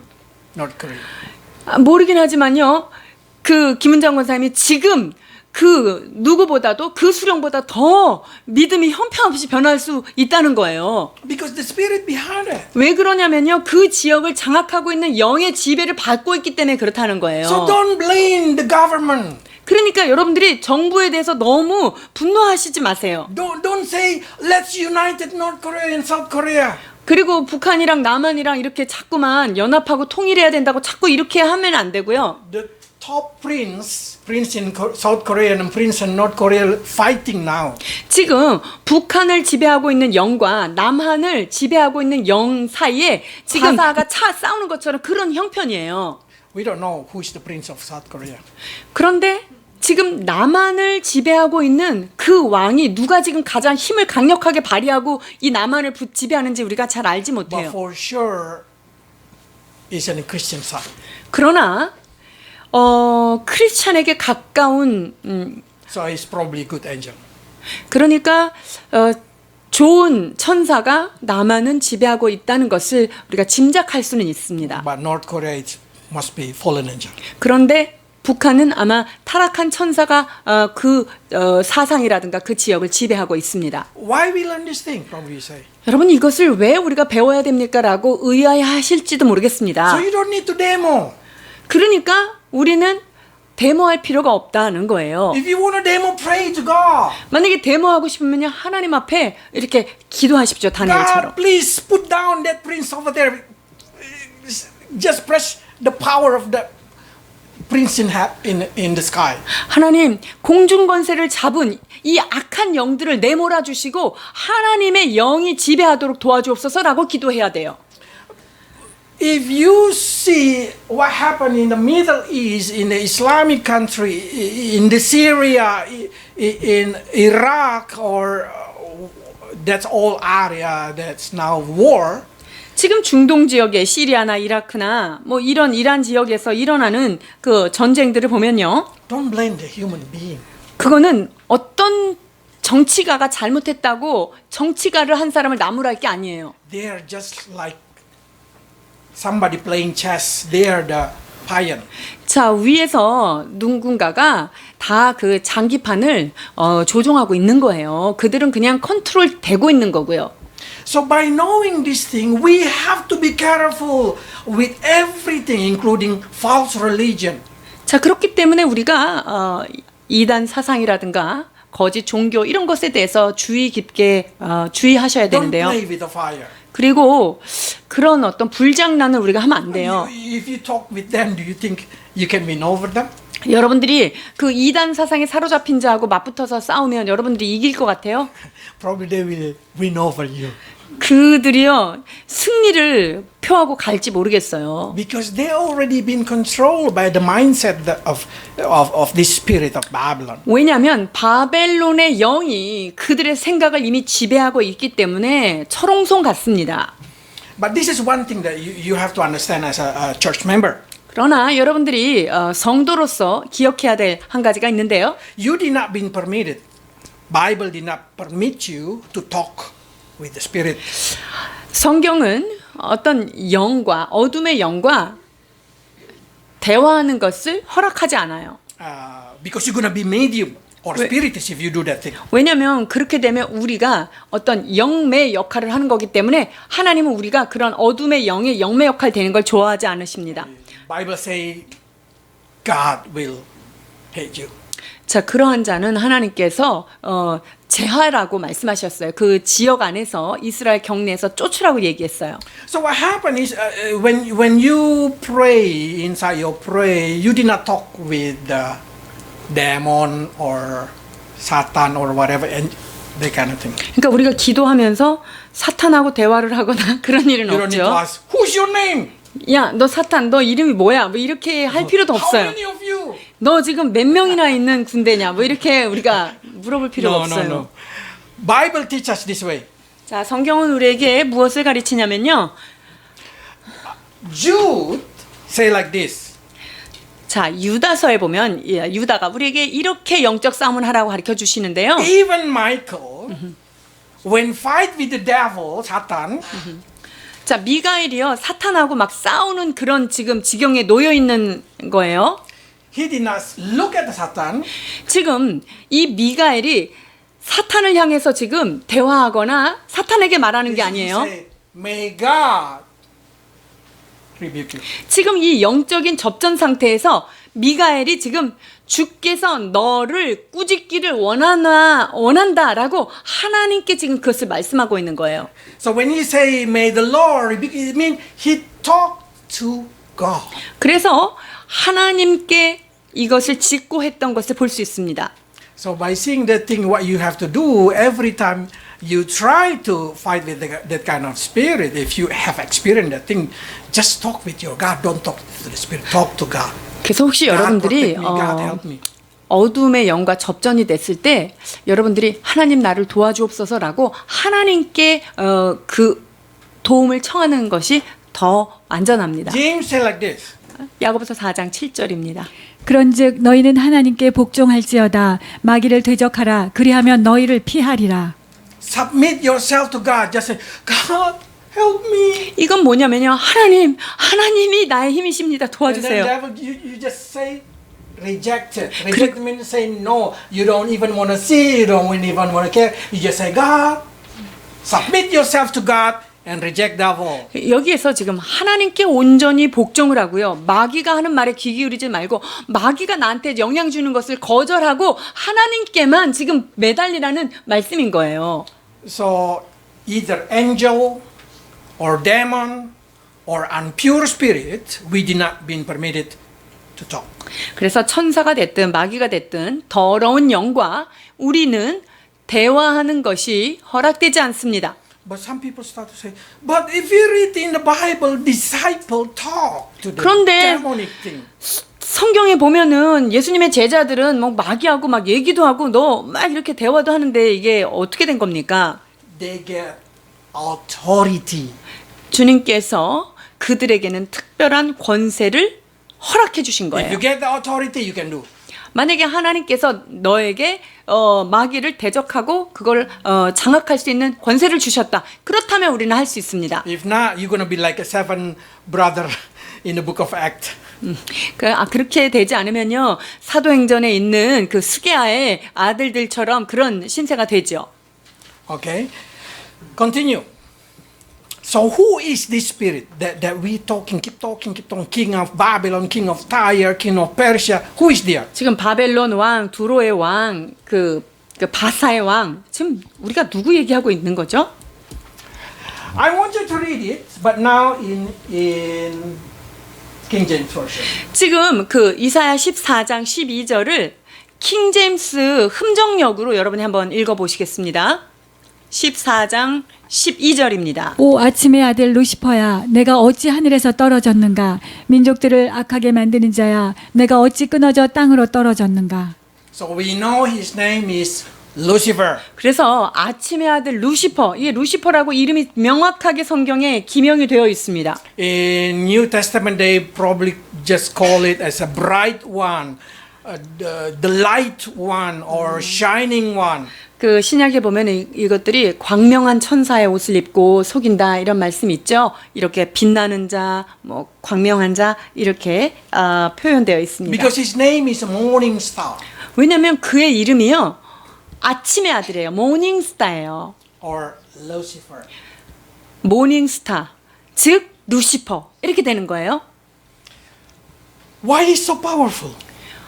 North Korea. 모르긴 하지만요. 그 김은장 권사님이 지금 그 누구보다도 그 수령보다 더 믿음이 형편없이 변할 수 있다는 거예요. Because the spirit behind it. 왜 그러냐면요. 그 지역을 장악하고 있는 영의 지배를 받고 있기 때문에 그렇다는 거예요. So don't blame the government. 그러니까 여러분들이 정부에 대해서 너무 분노하시지 마세요. Don't say let's unite North Korea and South Korea. 그리고 북한이랑 남한이랑 이렇게 자꾸만 연합하고 통일해야 된다고 자꾸 이렇게 하면 안 되고요. The top prince in South Korea and prince in North Korea fighting now. 지금 북한을 지배하고 있는 영과 남한을 지배하고 있는 영 사이에 지금 가사가 싸우는 것처럼 그런 형편이에요. We don't know who is the prince of South Korea. 그런데 지금 남한을 지배하고 있는 그 왕이 누가 지금 가장 힘을 강력하게 발휘하고 이 남한을 지배하는지 우리가 잘 알지 But 못해요. for sure, is on the Christian side. 그러나 크리스찬에게 가까운 So he's probably a good angel. 그러니까 좋은 천사가 남한은 지배하고 있다는 것을 우리가 짐작할 수는 있습니다. But North Korea it must be fallen angel. 그런데 북한은 아마 타락한 천사가 그 사상이라든가 그 지역을 지배하고 있습니다. Why we learn this thing? Probably you say. 여러분 이것을 왜 우리가 배워야 됩니까라고 의아해하실지도 모르겠습니다. So you don't need to demo. 그러니까 우리는 데모할 필요가 없다는 거예요. If you want to demo, pray to God. 만약에 데모하고 싶으면 하나님 앞에 이렇게 기도하십시오. 다니엘처럼. God, please put down that prince over there. Just press the power of the prince in the sky. 하나님 공중 권세를 잡은 이 악한 영들을 내몰아 주시고 하나님의 영이 지배하도록 도와주옵소서라고 기도해야 돼요. If you see what happened in the Middle East, in the Islamic country, in the Syria, in Iraq, or that's all area that's now war. 지금 중동 지역의 시리아나 이라크나 뭐 이런 이란 지역에서 일어나는 그 전쟁들을 보면요. Don't blame the human being. 그거는 어떤 정치가가 잘못했다고 정치가를 한 사람을 나무랄 게 아니에요. They are just like somebody playing chess. They are the pawn. 자, 위에서 누군가가 다 그 장기판을 조종하고 있는 거예요. 그들은 그냥 컨트롤 되고 있는 거고요. So by knowing this thing, we have to be careful with everything, including false religion. 자, 그렇기 때문에 우리가 이단 사상이라든가 거짓 종교 이런 것에 대해서 주의 깊게 주의하셔야 Don't 되는데요. play with the fire. 그리고 그런 어떤 불장난을 우리가 하면 안 돼요. If you talk with them, do you think you can win over them? 여러분들이 그 이단 사상에 사로잡힌 자하고 맞붙어서 싸우면 여러분들이 이길 것 같아요? Probably they will win over you. 그들이요 승리를 표하고 갈지 모르겠어요. Because they already been controlled by the mindset of this spirit of Babylon. 왜냐하면 바벨론의 영이 그들의 생각을 이미 지배하고 있기 때문에 철옹성 같습니다. But this is one thing that you have to understand as a church member. 그러나 여러분들이 성도로서 기억해야 될 한 가지가 있는데요. You did not been permitted. Bible did not permit you to talk with the spirit. 성경은 어떤 영과 어둠의 영과 대화하는 것을 허락하지 않아요. Because you're going to be medium or spiritist if you do that thing. 왜냐하면 그렇게 되면 우리가 어떤 영매 역할을 하는 거기 때문에 하나님은 우리가 그런 어둠의 영의 영매 역할 되는 걸 좋아하지 않으십니다. Bible say God will hate you. 자, 그러한 자는 하나님께서 제하라고 말씀하셨어요. 그 지역 안에서 이스라엘 경내에서 쫓으라고 얘기했어요. So what happened is when you pray inside your prayer, you did not talk with the demon or Satan or whatever and that kind of thing. 그러니까 우리가 기도하면서 사탄하고 대화를 하거나 그런 일은 You don't need to 없죠. ask, who's your name? 야, 너 사탄, 너 이름이 뭐야? 뭐 이렇게 할 필요도 How 없어요. many of you? 너 지금 몇 명이나 있는 군대냐? 뭐 이렇게 우리가 물어볼 필요가 없어요. Bible teaches us this way. 자, 성경은 우리에게 무엇을 가르치냐면요. Jude say like this. 자, 유다서에 보면 유다가 우리에게 이렇게 영적 싸움을 하라고 가르쳐 주시는데요. Even Michael, when fight with the devil, Satan, 자, 미가엘이요. 사탄하고 막 싸우는 그런 지금 지경에 놓여 있는 거예요. he did not look at Satan. 지금 이 미가엘이 사탄을 향해서 지금 대화하거나 사탄에게 말하는 게 He 아니에요. say, May God rebuke you. 지금 이 영적인 접전 상태에서 미가엘이 지금 주께서 너를 꾸짖기를 원한다라고 하나님께 지금 그것을 말씀하고 있는 거예요. So when he say, May the Lord rebuke you, it means he talked to God. 그래서 하나님께 이것을 짓고 했던 것을 볼 수 있습니다. So by seeing that thing, what you have to do every time you try to fight with that kind of spirit, if you have experienced that thing, just talk with your God. Don't talk to the spirit. Talk to God. 그래서 혹시 God 여러분들이 protect me. God help me. 어둠의 영과 접전이 됐을 때 여러분들이 하나님 나를 도와주옵소서라고 하나님께 그 도움을 청하는 것이 더 안전합니다. James said like this. 야고보서 4장 7절입니다. 그런즉 너희는 하나님께 복종할지어다 마귀를 대적하라 그리하면 너희를 피하리라. Submit yourself to God. Just say, God, help me. 이건 뭐냐면요. 하나님이 나의 힘이십니다. And then 도와주세요. devil, you just say, reject it. Reject means say no. You don't even want to see. You don't even want to care. You just say, God, submit yourself to God and reject devil. 여기에서 지금 하나님께 온전히 복종을 하고요. 마귀가 하는 말에 귀 기울이지 말고 마귀가 나한테 영향 주는 것을 거절하고 하나님께만 지금 매달리라는 말씀인 거예요. So either angel or demon or unpure spirit, we did not been permitted to talk. 그래서 천사가 됐든 마귀가 됐든 더러운 영과 우리는 대화하는 것이 허락되지 않습니다. But some people start to say, but if you read in the Bible, disciple talk to the 그런데 demonic thing. 성경에 보면은 예수님의 제자들은 막 마귀하고 막 얘기도 하고 너 막 이렇게 대화도 하는데 이게 어떻게 된 겁니까? They get authority. 주님께서 그들에게는 특별한 권세를 허락해 주신 If 거예요. you get the authority, you can do. 만약에 하나님께서 너에게 마귀를 대적하고 그걸 장악할 수 있는 권세를 주셨다. 그렇다면 우리는 할 수 있습니다. If not, you're going to be like a seven brother in the book of Acts. 그렇게 되지 않으면요. 사도행전에 있는 그 스게아의 아들들처럼 그런 신세가 되죠. Okay? Continue. So who is this spirit that we keep talking, king of Babylon, king of Tyre, king of Persia? Who is there? 지금 바벨론 왕, 두로의 왕, 그 바사의 왕. 지금 우리가 누구 얘기하고 있는 거죠? I want you to read it, but now in King James Version. 지금 그 이사야 14장 12절을 킹 제임스 흠정역으로 여러분이 한번 읽어 보시겠습니다. 14장 12절입니다. 오 아침의 아들 루시퍼야 내가 어찌 하늘에서 떨어졌는가 민족들을 악하게 만드는 자야 내가 어찌 끊어져 땅으로 떨어졌는가. So we know his name is Lucifer. 그래서 아침의 아들 루시퍼, 이게 루시퍼라고 이름이 명확하게 성경에 기명이 되어 있습니다. In New Testament, they probably just call it as a bright one, the light one, or shining one. 그 신약에 보면 이것들이 광명한 천사의 옷을 입고 속인다 이런 말씀 있죠. 이렇게 빛나는 자, 뭐 광명한 자 이렇게 표현되어 있습니다. Because his name is Morning Star 왜냐하면 그의 이름이요 아침의 아들이에요. 모닝스타예요. or Lucifer. 모닝스타, 즉 루시퍼 이렇게 되는 거예요. Why is so powerful?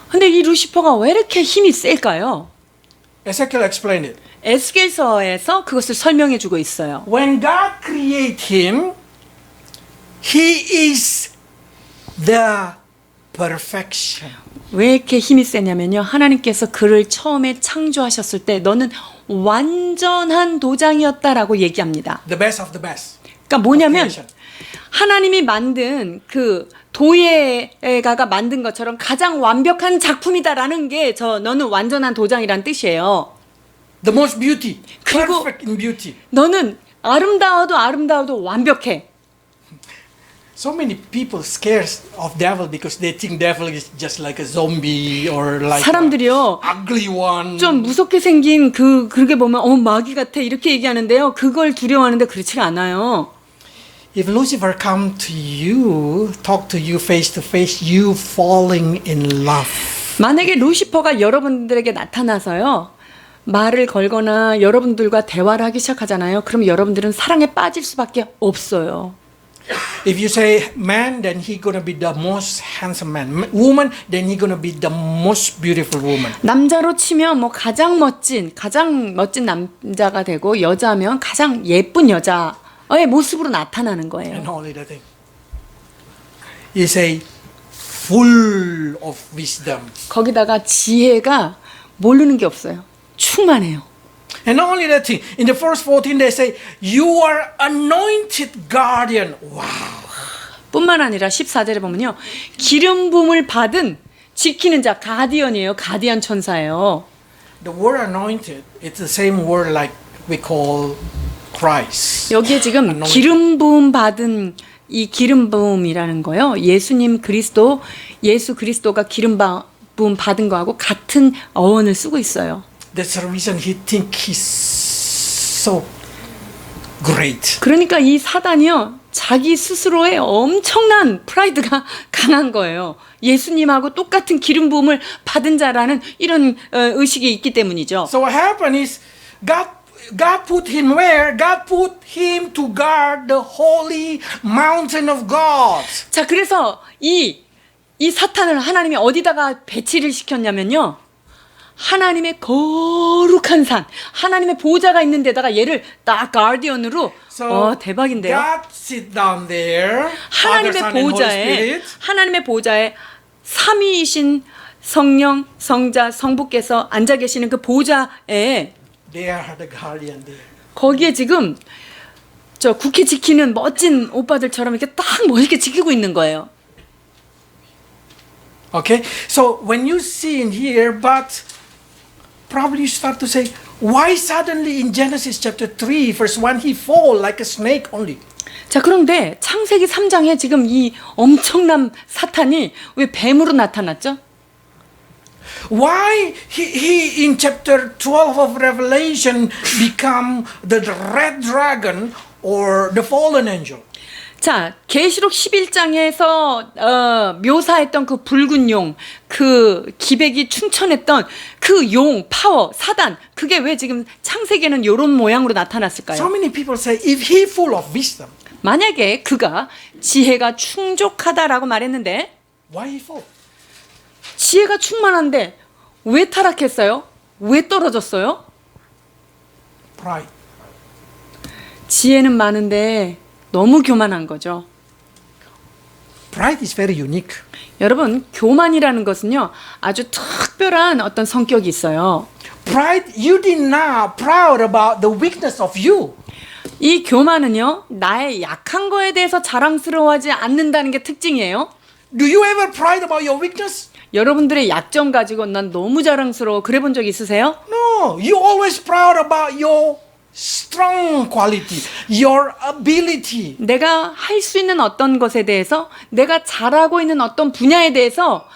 근데 이 루시퍼가 왜 이렇게 힘이 셀까요? Ezekiel explained it. 에스겔서에서 그것을 설명해 주고 있어요. When God created him, he is the perfection. 왜 이렇게 힘이 세냐면요. 하나님께서 그를 처음에 창조하셨을 때 너는 완전한 도장이었다라고 얘기합니다. The best of the best. 그러니까 뭐냐면 of creation. 하나님이 만든 그 도예가가 만든 것처럼 가장 완벽한 작품이다라는 게 너는 완전한 도장이란 뜻이에요. The most beauty. 그리고 Perfect in beauty. 너는 아름다워도 완벽해. So many people scared of devil because they think devil is just like a zombie or like 사람들이요. a ugly one. 좀 무섭게 생긴 그렇게 보면 마귀 같아 이렇게 얘기하는데요. 그걸 두려워하는데 그렇지가 않아요. If Lucifer come to you, talk to you face to face, you falling in love. 만약에 루시퍼가 여러분들에게 나타나서요. 말을 걸거나 여러분들과 대화를 하기 시작하잖아요. 그럼 여러분들은 사랑에 빠질 수밖에 없어요. If you say man, then he gonna be the most handsome man. Woman, then he gonna be the most beautiful woman. 남자로 치면 뭐 가장 멋진 남자가 되고 여자면 가장 예쁜 여자의 모습으로 나타나는 거예요. And only the thing. He say full of wisdom. 거기다가 지혜가 모르는 게 없어요. 충만해요. And not only that thing, in the verse 14 they say, you are anointed guardian. Wow. 뿐만 아니라 14절에 보면요. 기름 부음을 받은 지키는 자, 가디언이에요. 가디언 천사예요. The word anointed, it's the same word like we call Christ. 여기에 지금 Anointed. 기름 부음 받은 이 기름 부음이라는 거요. 예수 그리스도가 기름 부음 받은 거하고 같은 어원을 쓰고 있어요. That's the reason he think he's so great. 그러니까 이 사단이요. 자기 스스로의 엄청난 프라이드가 강한 거예요. 예수님하고 똑같은 기름 부음을 받은 자라는 이런 의식이 있기 때문이죠. So what happened is God put him where? God put him to guard the holy mountain of God. 자, 그래서 이 사탄을 하나님이 어디다가 배치를 시켰냐면요. 하나님의 거룩한 산, 하나님의 보좌가 있는 데다가 얘를 딱 가디언으로 대박인데요. God sit down there. Father, 하나님의 Son, and Holy 보좌에 Spirit. 하나님의 보좌에 삼위이신 성령, 성자, 성부께서 앉아 계시는 그 보좌에 They are the guardian there. 거기에 지금 저 국회 지키는 멋진 오빠들처럼 이렇게 딱 멋있게 지키고 있는 거예요. Okay, so when you see in here, but probably you start to say, why suddenly in Genesis chapter 3, verse 1, he fall like a snake only? 자, 그런데 창세기 3장에 지금 이 엄청난 사탄이 왜 뱀으로 나타났죠? Why he in chapter 12 of Revelation become the red dragon or the fallen angel? 자, 계시록 11장에서 묘사했던 그 붉은 용, 그 기백이 충천했던 그 용, 파워, 사단, 그게 왜 지금 창세기에는 이런 모양으로 나타났을까요? So many people say, if he full of wisdom, 만약에 그가 지혜가 충족하다라고 말했는데 why he fall? 지혜가 충만한데 왜 타락했어요? 왜 떨어졌어요? Pride. 지혜는 많은데 너무 교만한 거죠. Pride is very unique. 여러분, 교만이라는 것은요, 아주 특별한 어떤 성격이 있어요. Pride, you did not proud about the weakness of you. 이 교만은요, 나의 약한 거에 대해서 자랑스러워하지 않는다는 게 특징이에요. Do you ever pride about your weakness? 여러분들의 약점 가지고 난 너무 자랑스러워 그래 본 적 있으세요? No, you always proud about your strong quality, your ability. 내가 할 수 있는 어떤 것에 대해서, 내가 잘하고 있는 어떤 분야에 대해서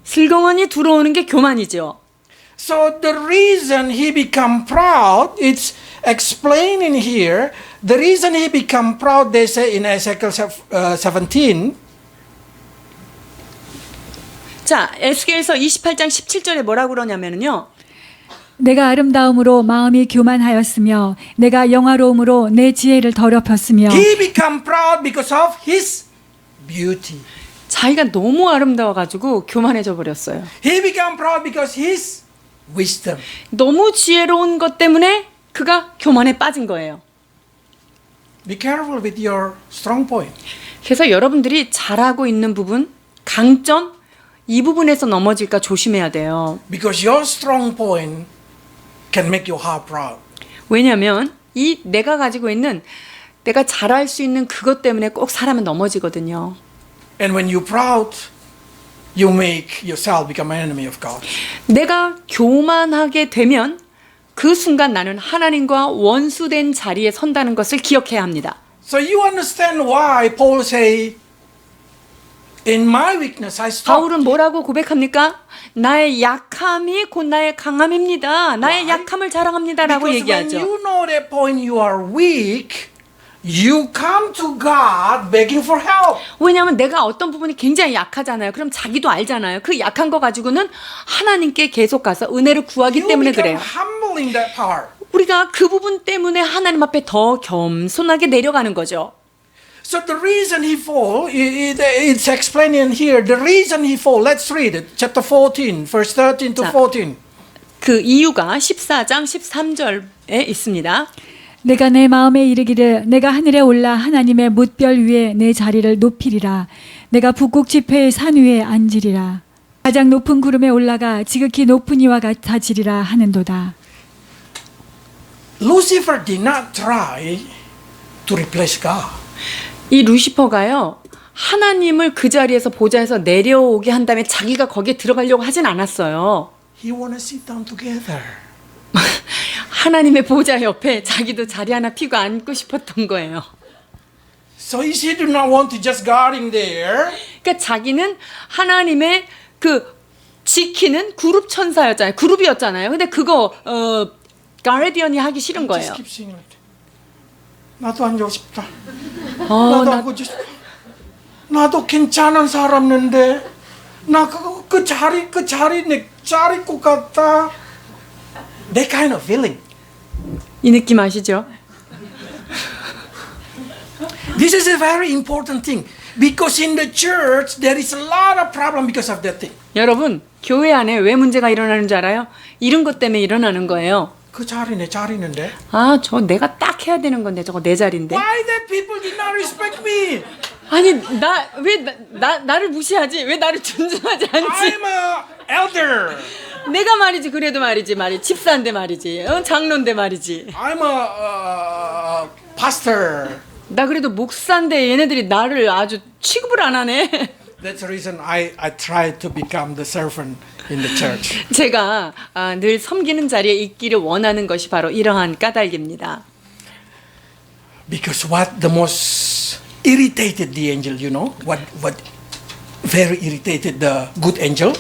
슬그머니 들어오는 게 교만이죠. So the reason he become proud, it's explained in here. The reason he become proud, they say in Ezekiel 17. 자, 에스겔서 28장 17절에 뭐라고 그러냐면요. 내가 아름다움으로 마음이 교만하였으며 내가 영화로움으로 내 지혜를 더럽혔으며 He become proud because of his beauty. 자기가 너무 아름다워가지고 교만해져 버렸어요. He become proud because his wisdom. 너무 지혜로운 것 때문에 그가 교만에 빠진 거예요. Be careful with your strong point. 그래서 여러분들이 잘하고 있는 부분, 강점, 이 부분에서 넘어질까 조심해야 돼요. Because your strong point can make your heart proud. 왜냐하면 이 내가 가지고 있는, 내가 잘할 수 있는 그것 때문에 꼭 사람은 넘어지거든요. And when you're proud, you make yourself become an enemy of God. 내가 교만하게 되면 그 순간 나는 하나님과 원수된 자리에 선다는 것을 기억해야 합니다. So you understand why Paul say, in my weakness I stop. 바울은 뭐라고 고백합니까? 나의 약함이 곧 나의 강함입니다. 나의 Why? 약함을 자랑합니다라고 Because when 얘기하죠. you know that point you are weak, You come to God begging for help. 왜냐하면 내가 어떤 부분이 굉장히 약하잖아요. 그럼 자기도 알잖아요. 그 약한 거 가지고는 하나님께 계속 가서 은혜를 구하기 You 때문에 become 그래요. humble in that part. 우리가 그 부분 때문에 하나님 앞에 더 겸손하게 내려가는 거죠. So the reason he fall, it's explained in here. The reason he fall. Let's read it. Chapter 14, verse 13 to 자. 14. 그 이유가 14장 13절에 있습니다. 내가 내 마음에 이르기를 내가 하늘에 올라 하나님의 뭇별 위에 내 자리를 높이리라. 내가 북극 지폐의 산 위에 앉으리라. 가장 높은 구름에 올라가 지극히 높은 이와 같아지리라 하는도다. Lucifer did not try to replace God. 이 루시퍼가요. 하나님을 그 자리에서 보좌에서 내려오게 한 다음에 자기가 거기에 들어가려고 하진 않았어요. He want to sit down together. 하나님의 보좌 옆에 자기도 자리 하나 피고 앉고 싶었던 거예요. So he did not want to just guarding there. 그러니까 자기는 하나님의 그 지키는 그룹 천사였잖아요. 그룹이었잖아요. 근데 그거 가르디언이 하기 싫은 거예요. Just keep singing like that. 나도 앉고 싶다. 나도 앉고 싶다. 나도 괜찮은 사람인데 나 그 자리 내 자리 것 같다. That kind of feeling. 이 느낌 아시죠? This is a very important thing because in the church there is a lot of problem because of that thing. 여러분, 교회 안에 왜 문제가 일어나는 줄 알아요? 이런 것 때문에 일어나는 거예요. 그 자리 내 자리인데. 아, 저 내가 딱 해야 되는 건데 저거 내 자리인데. Why that people did not respect me? 아니, 나를 무시하지? 왜 나를 존중하지 않지? I'm a elder. 내가 말이지, 그래도 말이지, 집사인데 말이지, 장로인데 말이지. I'm a pastor. 나 그래도 목사인데 얘네들이 나를 아주 취급을 안 하네. That's the reason I try to become the servant in the church. 제가 늘 섬기는 자리에 있기를 원하는 것이 바로 이러한 까닭입니다. Because what the most irritated the angel, you know? What very irritated the good angel?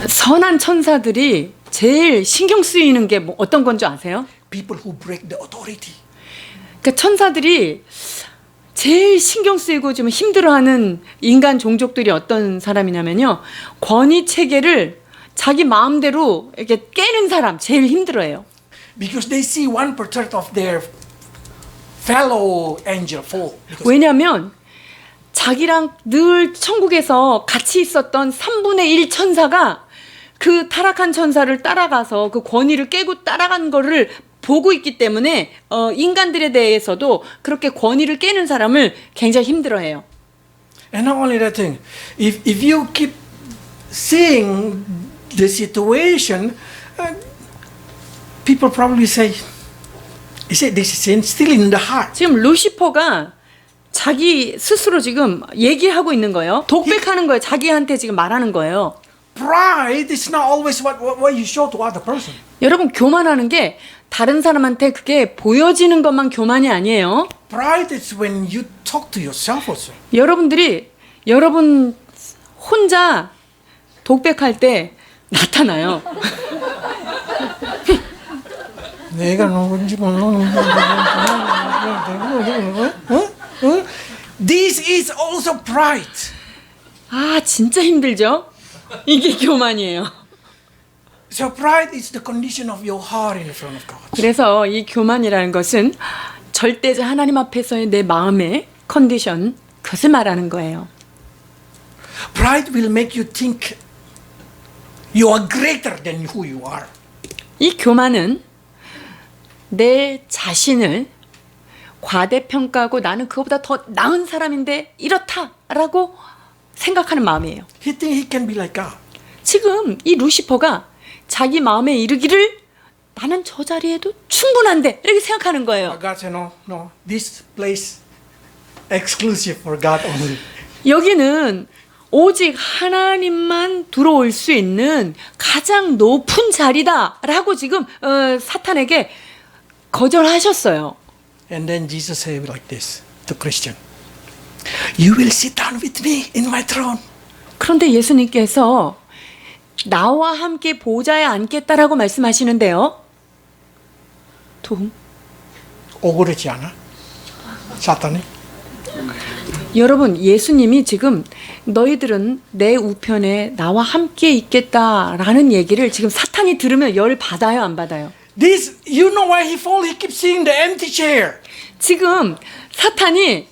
선한 천사들이 제일 신경 쓰이는 게 뭐 어떤 건 줄 아세요? People who break the authority. 그러니까 천사들이 제일 신경 쓰이고 좀 힘들어하는 인간 종족들이 어떤 사람이냐면요. 권위 체계를 자기 마음대로 이렇게 깨는 사람 제일 힘들어해요. Because they see 1% of their fellow angel fall. 왜냐하면 자기랑 늘 천국에서 같이 있었던 3분의 1 천사가 그 타락한 천사를 따라가서 그 권위를 깨고 따라간 거를 보고 있기 때문에 인간들에 대해서도 그렇게 권위를 깨는 사람을 굉장히 힘들어해요. And not only that thing, if you keep seeing the situation, people probably say, this is still in the heart. 지금 루시퍼가 자기 스스로 지금 얘기하고 있는 거예요. 독백하는 거예요. 자기한테 지금 말하는 거예요. Pride is not always what you show to other person. 여러분, 교만하는 게 다른 사람한테 그게 보여지는 것만 교만이 아니에요. Pride is when you talk to yourself also. 여러분들이 여러분 혼자 독백할 때 나타나요. 내가 누군지 모르는 This is also pride. 아, 진짜 힘들죠? 이게 교만이에요. So pride is the condition of your heart in front of God. 그래서 이 교만이라는 것은 절대자 하나님 앞에서의 내 마음의 컨디션, 그것을 말하는 거예요. Pride will make you think you are greater than who you are. 이 교만은 내 자신을 과대평가하고 나는 그거보다 더 나은 사람인데 이렇다라고 생각하는 마음이에요. He think he can be like God. 지금 이 루시퍼가 자기 마음에 이르기를 나는 저 자리에도 충분한데 이렇게 생각하는 거예요. But God said, no, this place exclusive for God only. 여기는 오직 하나님만 들어올 수 있는 가장 높은 자리다라고 지금 사탄에게 거절하셨어요. And then Jesus said like this to Christian. You will sit down with me in my throne. 그런데 예수님께서 나와 함께 보좌에 앉겠다라고 말씀하시는데요. 도움? 억울하지 않아? 사탄이. 여러분, 예수님이 지금 너희들은 내 우편에 나와 함께 있겠다라는 얘기를 지금 사탄이 들으면 열 받아요, 안 받아요? This, you know why he fall? He keeps seeing the empty chair. 지금 사탄이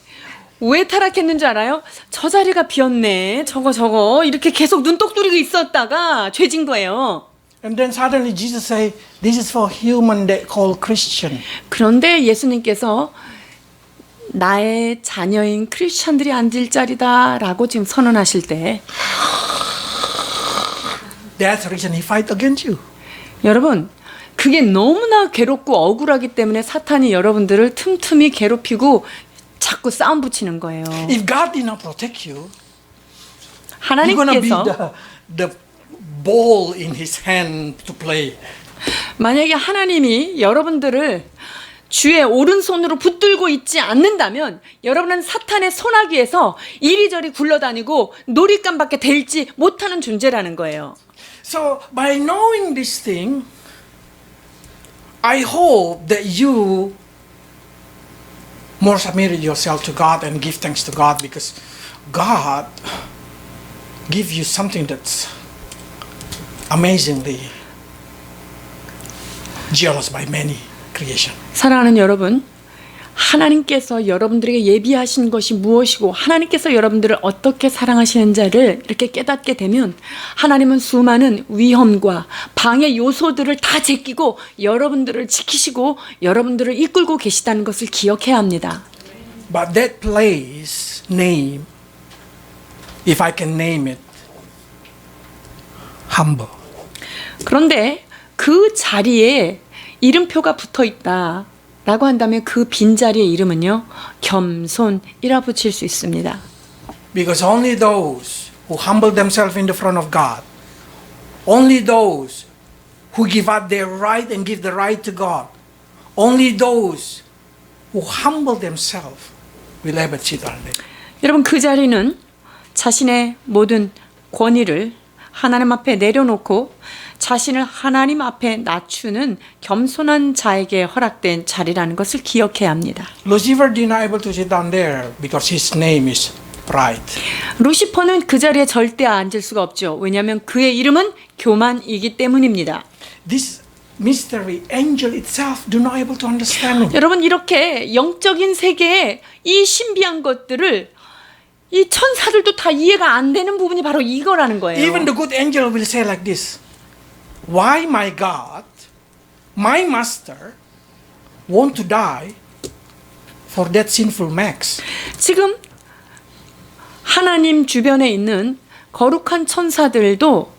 왜 타락했는지 알아요? 저 자리가 비었네. 저거 이렇게 계속 눈독 들이고 있었다가 죄진 거예요. And then suddenly Jesus say, this is for human that call Christian. 그런데 예수님께서 나의 자녀인 크리스천들이 앉을 자리다라고 지금 선언하실 때 That's the reason he fight against you. 여러분, 그게 너무나 괴롭고 억울하기 때문에 사탄이 여러분들을 틈틈이 괴롭히고 자꾸 싸움 붙이는 거예요. If God did not protect you, you're gonna be 하나님께서 the ball in his hand to play. 만약에 하나님이 여러분들을 주의 오른손으로 붙들고 있지 않는다면 여러분은 사탄의 손아귀에서 이리저리 굴러다니고 놀잇감밖에 될지 못하는 존재라는 거예요. So by knowing this thing, I hope that you more submitted yourself to God and give thanks to God because God give you something that's amazingly jealous by many creation. 사랑하는 여러분, 하나님께서 여러분들에게 예비하신 것이 무엇이고 하나님께서 여러분들을 어떻게 사랑하시는지를 이렇게 깨닫게 되면 하나님은 수많은 위험과 방해 요소들을 다 제끼고 여러분들을 지키시고 여러분들을 이끌고 계시다는 것을 기억해야 합니다. But that place name, if I can name it, humble. 그런데 그 자리에 이름표가 붙어 있다라고 한다면 그 빈자리의 이름은요, 겸손이라 붙일 수 있습니다. Because only those who humble themselves in the front of God, only those who give up their right and give the right to God, only those who humble themselves will ever sit on it. 여러분, 그 자리는 자신의 모든 권위를 하나님 앞에 내려놓고 자신을 하나님 앞에 낮추는 겸손한 자에게 허락된 자리라는 것을 기억해야 합니다. Lucifer did not able to sit down there because his name is pride. 루시퍼는 그 자리에 절대 앉을 수가 없죠. 왜냐하면 그의 이름은 교만이기 때문입니다. This mystery angel itself do not able to understand it. 여러분, 이렇게 영적인 세계에 이 신비한 것들을 이 천사들도 다 이해가 안 되는 부분이 바로 이거라는 거예요. Even the good angel will say like this. Why my God, my master, want to die for that sinful Max? 지금 하나님 주변에 있는 거룩한 천사들도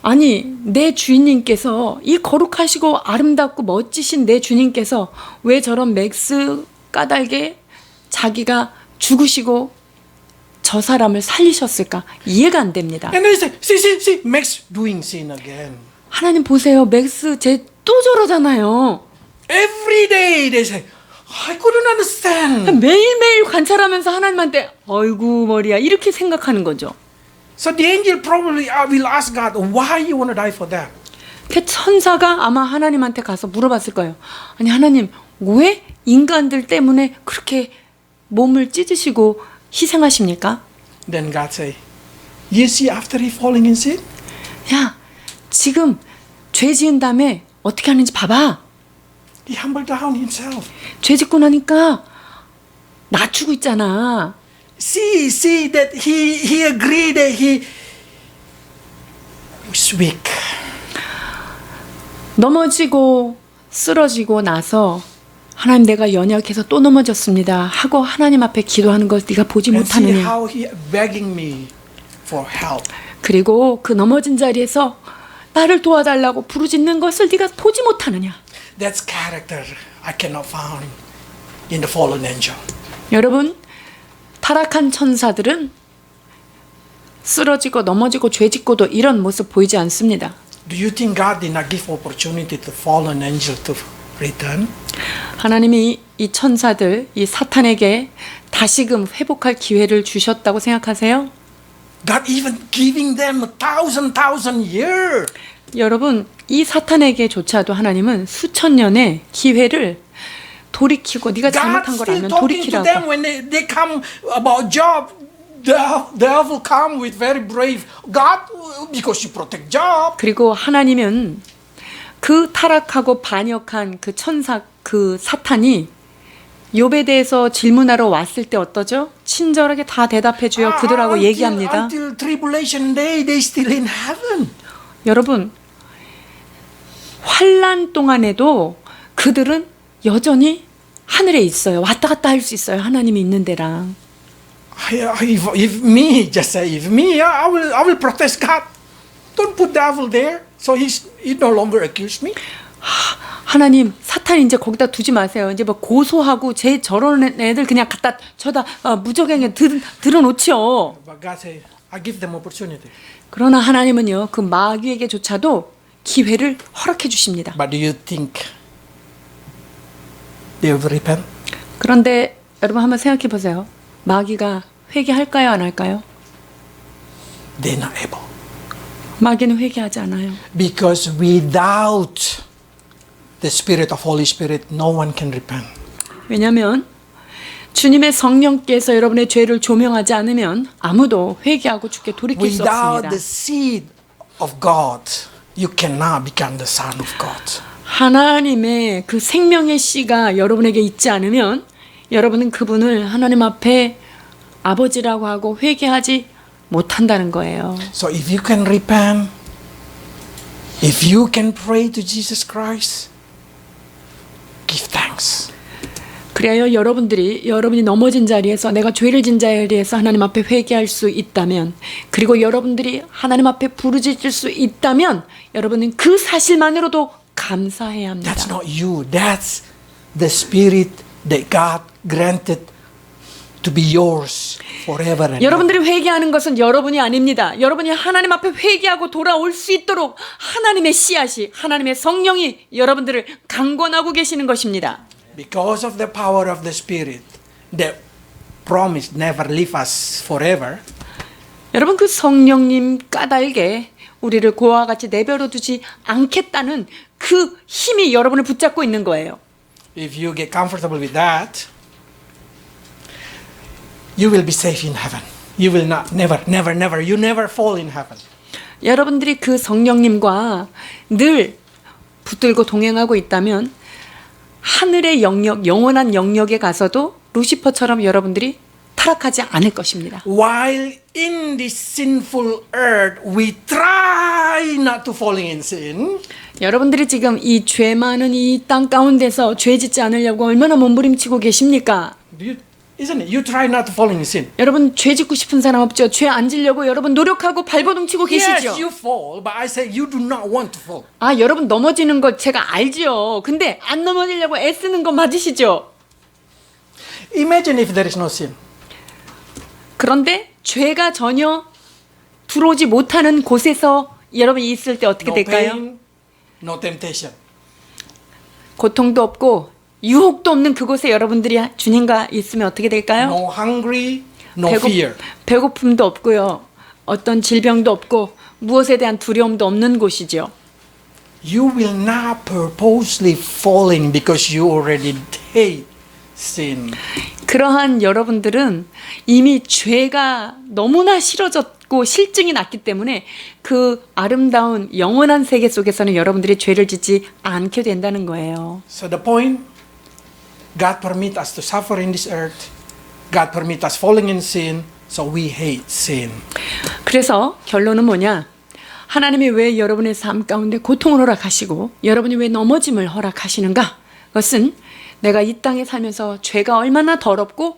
아니, 내 주인님께서 이 거룩하시고 아름답고 멋지신 내 주님께서 왜 저런 맥스 까닭에 자기가 죽으시고 저 사람을 살리셨을까? 이해가 안 됩니다. And they say, see, Max doing sin again. 하나님 보세요. 맥스 쟤 또 저러잖아요. Every day they say, I couldn't understand. 매일매일 관찰하면서 하나님한테 어이구 머리야 이렇게 생각하는 거죠. So the angel probably will ask God, why you want to die for that? 그 천사가 아마 하나님한테 가서 물어봤을 거예요. 아니 하나님 왜 인간들 때문에 그렇게 몸을 찢으시고 희생하십니까? Then God say, you see after he falling in sin? 야 지금 죄 지은 다음에 어떻게 하는지 봐봐. He humbled down himself. 죄 짓고 나니까 낮추고 있잖아. See that he agreed that he was weak. 넘어지고 쓰러지고 나서 하나님 내가 연약해서 또 넘어졌습니다 하고 하나님 앞에 기도하는 걸 네가 보지 And see 못하느냐. how he begging me for help. 그리고 그 넘어진 자리에서 나를 도와달라고 부르짖는 것을 네가 보지 못하느냐. That's character I cannot find in the fallen angel. 여러분, 타락한 천사들은 쓰러지고 넘어지고 죄짓고도 이런 모습 보이지 않습니다. Do you think God did not give opportunity to fallen angel to return? 하나님이 이 천사들, 이 사탄에게 다시금 회복할 기회를 주셨다고 생각하세요? God even giving them 1,000 years. 여러분, 이 사탄에게조차도 하나님은 수천 년의 기회를 돌이키고 네가 God 잘못한 걸 still 알면 talking to them 돌이키라고. when they come about Job. The devil come with very brave. God, because you protect Job. 그리고 하나님은 그 타락하고 반역한 그 천사 그 사탄이 욥에 대해서 질문하러 왔을 때 어떠죠? 친절하게 다 대답해 줘요. 그들하고 얘기합니다. Until tribulation day, they still in heaven. 여러분, 환난 동안에도 그들은 여전히 하늘에 있어요. 왔다 갔다 할 수 있어요. 하나님이 있는 데랑. If me, just say, if me, I will protest God. Don't put devil there, so he no longer accuse me. 하나님, 사탄 이제 거기다 두지 마세요. 이제 뭐 고소하고 제 저런 애들 그냥 갖다 저다 무적행에 들어놓지요. But God say, I give them opportunity. 그러나 하나님은요, 그 마귀에게조차도 기회를 허락해 주십니다. But do you think they will repent? 그런데 여러분 한번 생각해 보세요. 마귀가 회개할까요, 안 할까요? They're not able. 마귀는 회개하지 않아요. Because without the Spirit of Holy Spirit, no one can repent. 왜냐하면 주님의 성령께서 여러분의 죄를 조명하지 않으면 아무도 회개하고 주께 돌이킬 수 Without 없습니다. the seed of God, you cannot become the son of God. 하나님의 그 생명의 씨가 여러분에게 있지 않으면 여러분은 그분을 하나님 앞에 아버지라고 하고 회개하지 못한다는 거예요. So if you can repent, if you can pray to Jesus Christ, give thanks. 그래야 여러분이 넘어진 자리에서 내가 죄를 진 자리에서 하나님 앞에 회개할 수 있다면, 그리고 여러분들이 하나님 앞에 부르짖을 수 있다면 여러분은 그 사실만으로도 감사해야 합니다. That's not you. That's the Spirit that God granted to be yours forever and ever. 여러분들이 회개하는 것은 여러분이 아닙니다. 여러분이 하나님 앞에 회개하고 돌아올 수 있도록 하나님의 씨앗이, 하나님의 성령이 여러분들을 강권하고 계시는 것입니다. Because of the power of the Spirit that promised never leave us forever. 여러분, 그 성령님 까닭에 우리를 고아와 같이 내버려 두지 않겠다는 그 힘이 여러분을 붙잡고 있는 거예요. If you get comfortable with that, you will be safe in heaven. You will not, you never fall in heaven. 여러분들이 그 성령님과 늘 붙들고 동행하고 있다면 하늘의 영역, 영원한 영역에 가서도 루시퍼처럼 여러분들이 타락하지 않을 것입니다. While in this sinful earth, we try not to fall in sin. 여러분들이 지금 이 죄 많은 이 땅 가운데서 죄 짓지 않으려고 얼마나 몸부림치고 계십니까? Isn't it? You try not to fall in sin. 여러분 죄 짓고 싶은 사람 없죠? 죄 안 지려고 여러분 노력하고 발버둥 치고 계시죠? Yes, you fall, but I say you do not want to fall. 아, 여러분 넘어지는 거 제가 알지요. 근데 안 넘어지려고 애쓰는 거 맞으시죠? Imagine if there is no sin. 그런데 죄가 전혀 들어오지 못하는 곳에서 여러분이 있을 때 어떻게 No 될까요? pain, no temptation. 고통도 없고 유혹도 없는 그곳에 여러분들이 주님과 있으면 어떻게 될까요? No hungry, no fear. 배고픔도 없고요. 어떤 질병도 없고 무엇에 대한 두려움도 없는 곳이죠. You will not purposely falling because you already hate sin. 그러한 여러분들은 이미 죄가 너무나 싫어졌고 실증이 났기 때문에 그 아름다운 영원한 세계 속에서는 여러분들이 죄를 짓지 않게 된다는 거예요. So the point, God permit us to suffer in this earth. God permit us falling in sin, so we hate sin. 그래서 결론은 뭐냐? 하나님이 왜 여러분의 삶 가운데 고통을 허락하시고 여러분이 왜 넘어짐을 허락하시는가? 그것은 내가 이 땅에 살면서 죄가 얼마나 더럽고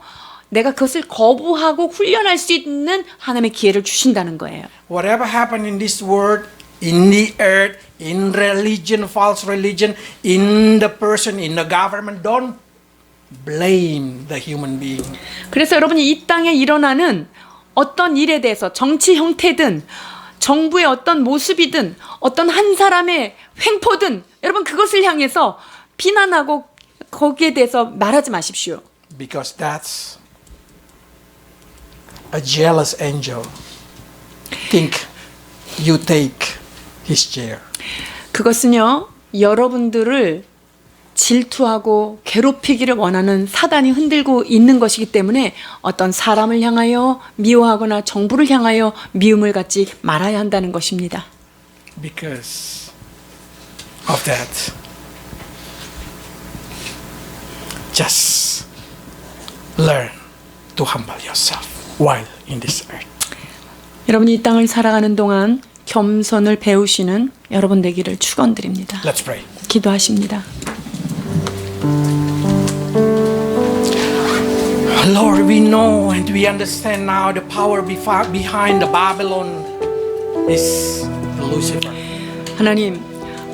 내가 그것을 거부하고 훈련할 수 있는 하나님의 기회를 주신다는 거예요. Whatever happened in this world, in the earth, in religion, false religion, in the person, in the government, don't blame the human being. 그래서 여러분이 이 땅에 일어나는 어떤 일에 대해서 정치 형태든 정부의 어떤 모습이든 어떤 한 사람의 횡포든 여러분 그것을 향해서 비난하고 거기에 대해서 말하지 마십시오. Because that's a jealous angel. Think you take his chair. 그것은요, 여러분들을 질투하고 괴롭히기를 원하는 사단이 흔들고 있는 것이기 때문에 어떤 사람을 향하여 미워하거나 정부를 향하여 미움을 갖지 말아야 한다는 것입니다. Because of that, just learn to humble yourself while in this earth. 여러분이 이 땅을 살아가는 동안 겸손을 배우시는 여러분 되기를 축원드립니다. Let's pray. 기도하십니다. Lord, we know and we understand now the power behind the Babylon is Lucifer. 하나님,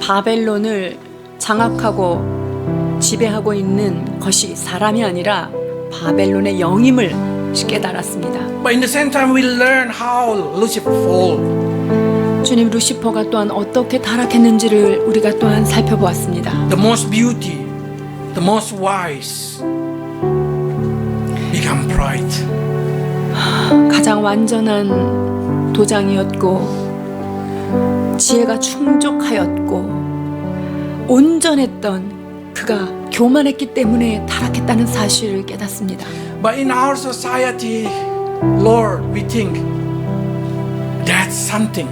바벨론을 장악하고 지배하고 있는 것이 사람이 아니라 바벨론의 영임을 깨달았습니다. But in the same time, we learn how Lucifer fall. 주님, 루시퍼가 또한 어떻게 타락했는지를 우리가 또한 살펴보았습니다. The most beauty, the most wise, become pride. 가장 완전한 도장이었고 지혜가 충족하였고 온전했던 그가 교만했기 때문에 타락했다는 사실을 깨닫습니다. But in our society, Lord, we think that's something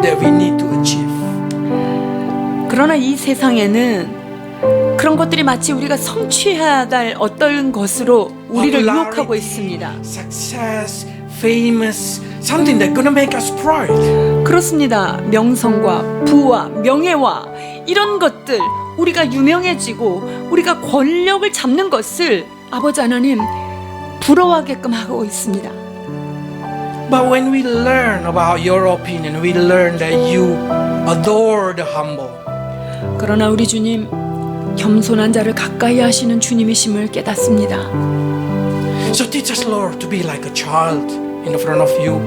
that we need to achieve. 그러나 이 세상에는 그런 것들이 마치 우리가 성취해야 할 어떤 것으로 우리를 유혹하고 있습니다. Success, famous, something that's gonna make us proud. 그렇습니다. 명성과 부와 명예와 이런 것들, 우리가 유명해지고 우리가 권력을 잡는 것을 아버지 하나님 부러워하게끔 하고 있습니다. But when we learn about your opinion, we learn that you adore the humble. 그러나 우리 주님, 겸손한 자를 가까이 하시는 주님이심을 깨닫습니다. So teach us, Lord, to be like a child in front of you,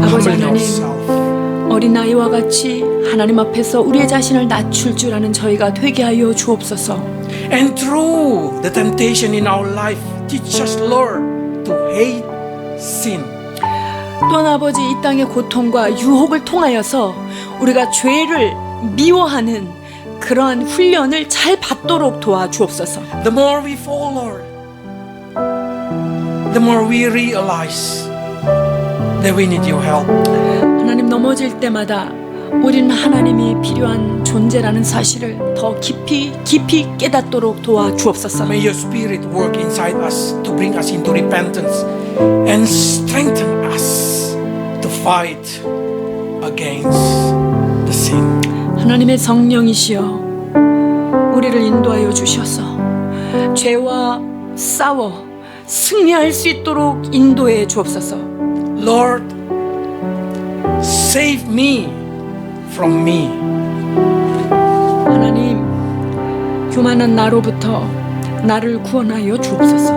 아버지 humbling 하나님, ourselves. 어린아이와 같이 하나님 앞에서 우리의 자신을 낮출 줄 아는 저희가 되게 하여 주옵소서. And through the temptation in our life, teach us, Lord, to hate sin. 또한 아버지, 이 땅의 고통과 유혹을 통하여서 우리가 죄를 미워하는 그러한 훈련을 잘 받도록 도와주옵소서. The more we fall, Lord, the more we realize that we need your help. 하나님, 넘어질 때마다 우리는 하나님이 필요한 존재라는 사실을 더 깊이 깨닫도록 도와주옵소서. May your spirit work inside us to bring us into repentance and strengthen us to fight against the sin. 하나님의 성령이시여 우리를 인도하여 주셔서 죄와 싸워 승리할 수 있도록 인도해 주옵소서. Lord, save me from me. 하나님, 교만한 나로부터 나를 구원하여 주옵소서.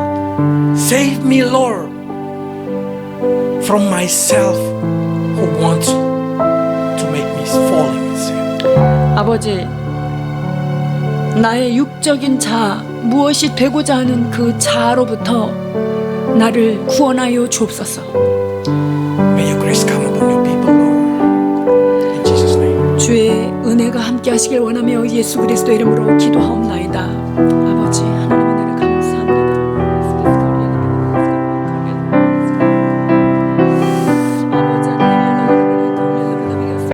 Save me, Lord, from myself who wants to make me fall in sin. 아버지, 나의 육적인 자아, 무엇이 되고자 하는 그 자아로부터 나를 구원하여 주옵소서. May your grace come upon your people, Lord. In Jesus' name. 주의 은혜가 함께 하시길 원하며 예수 그리스도 이름으로 기도하옵나이다. 아버지 하나님.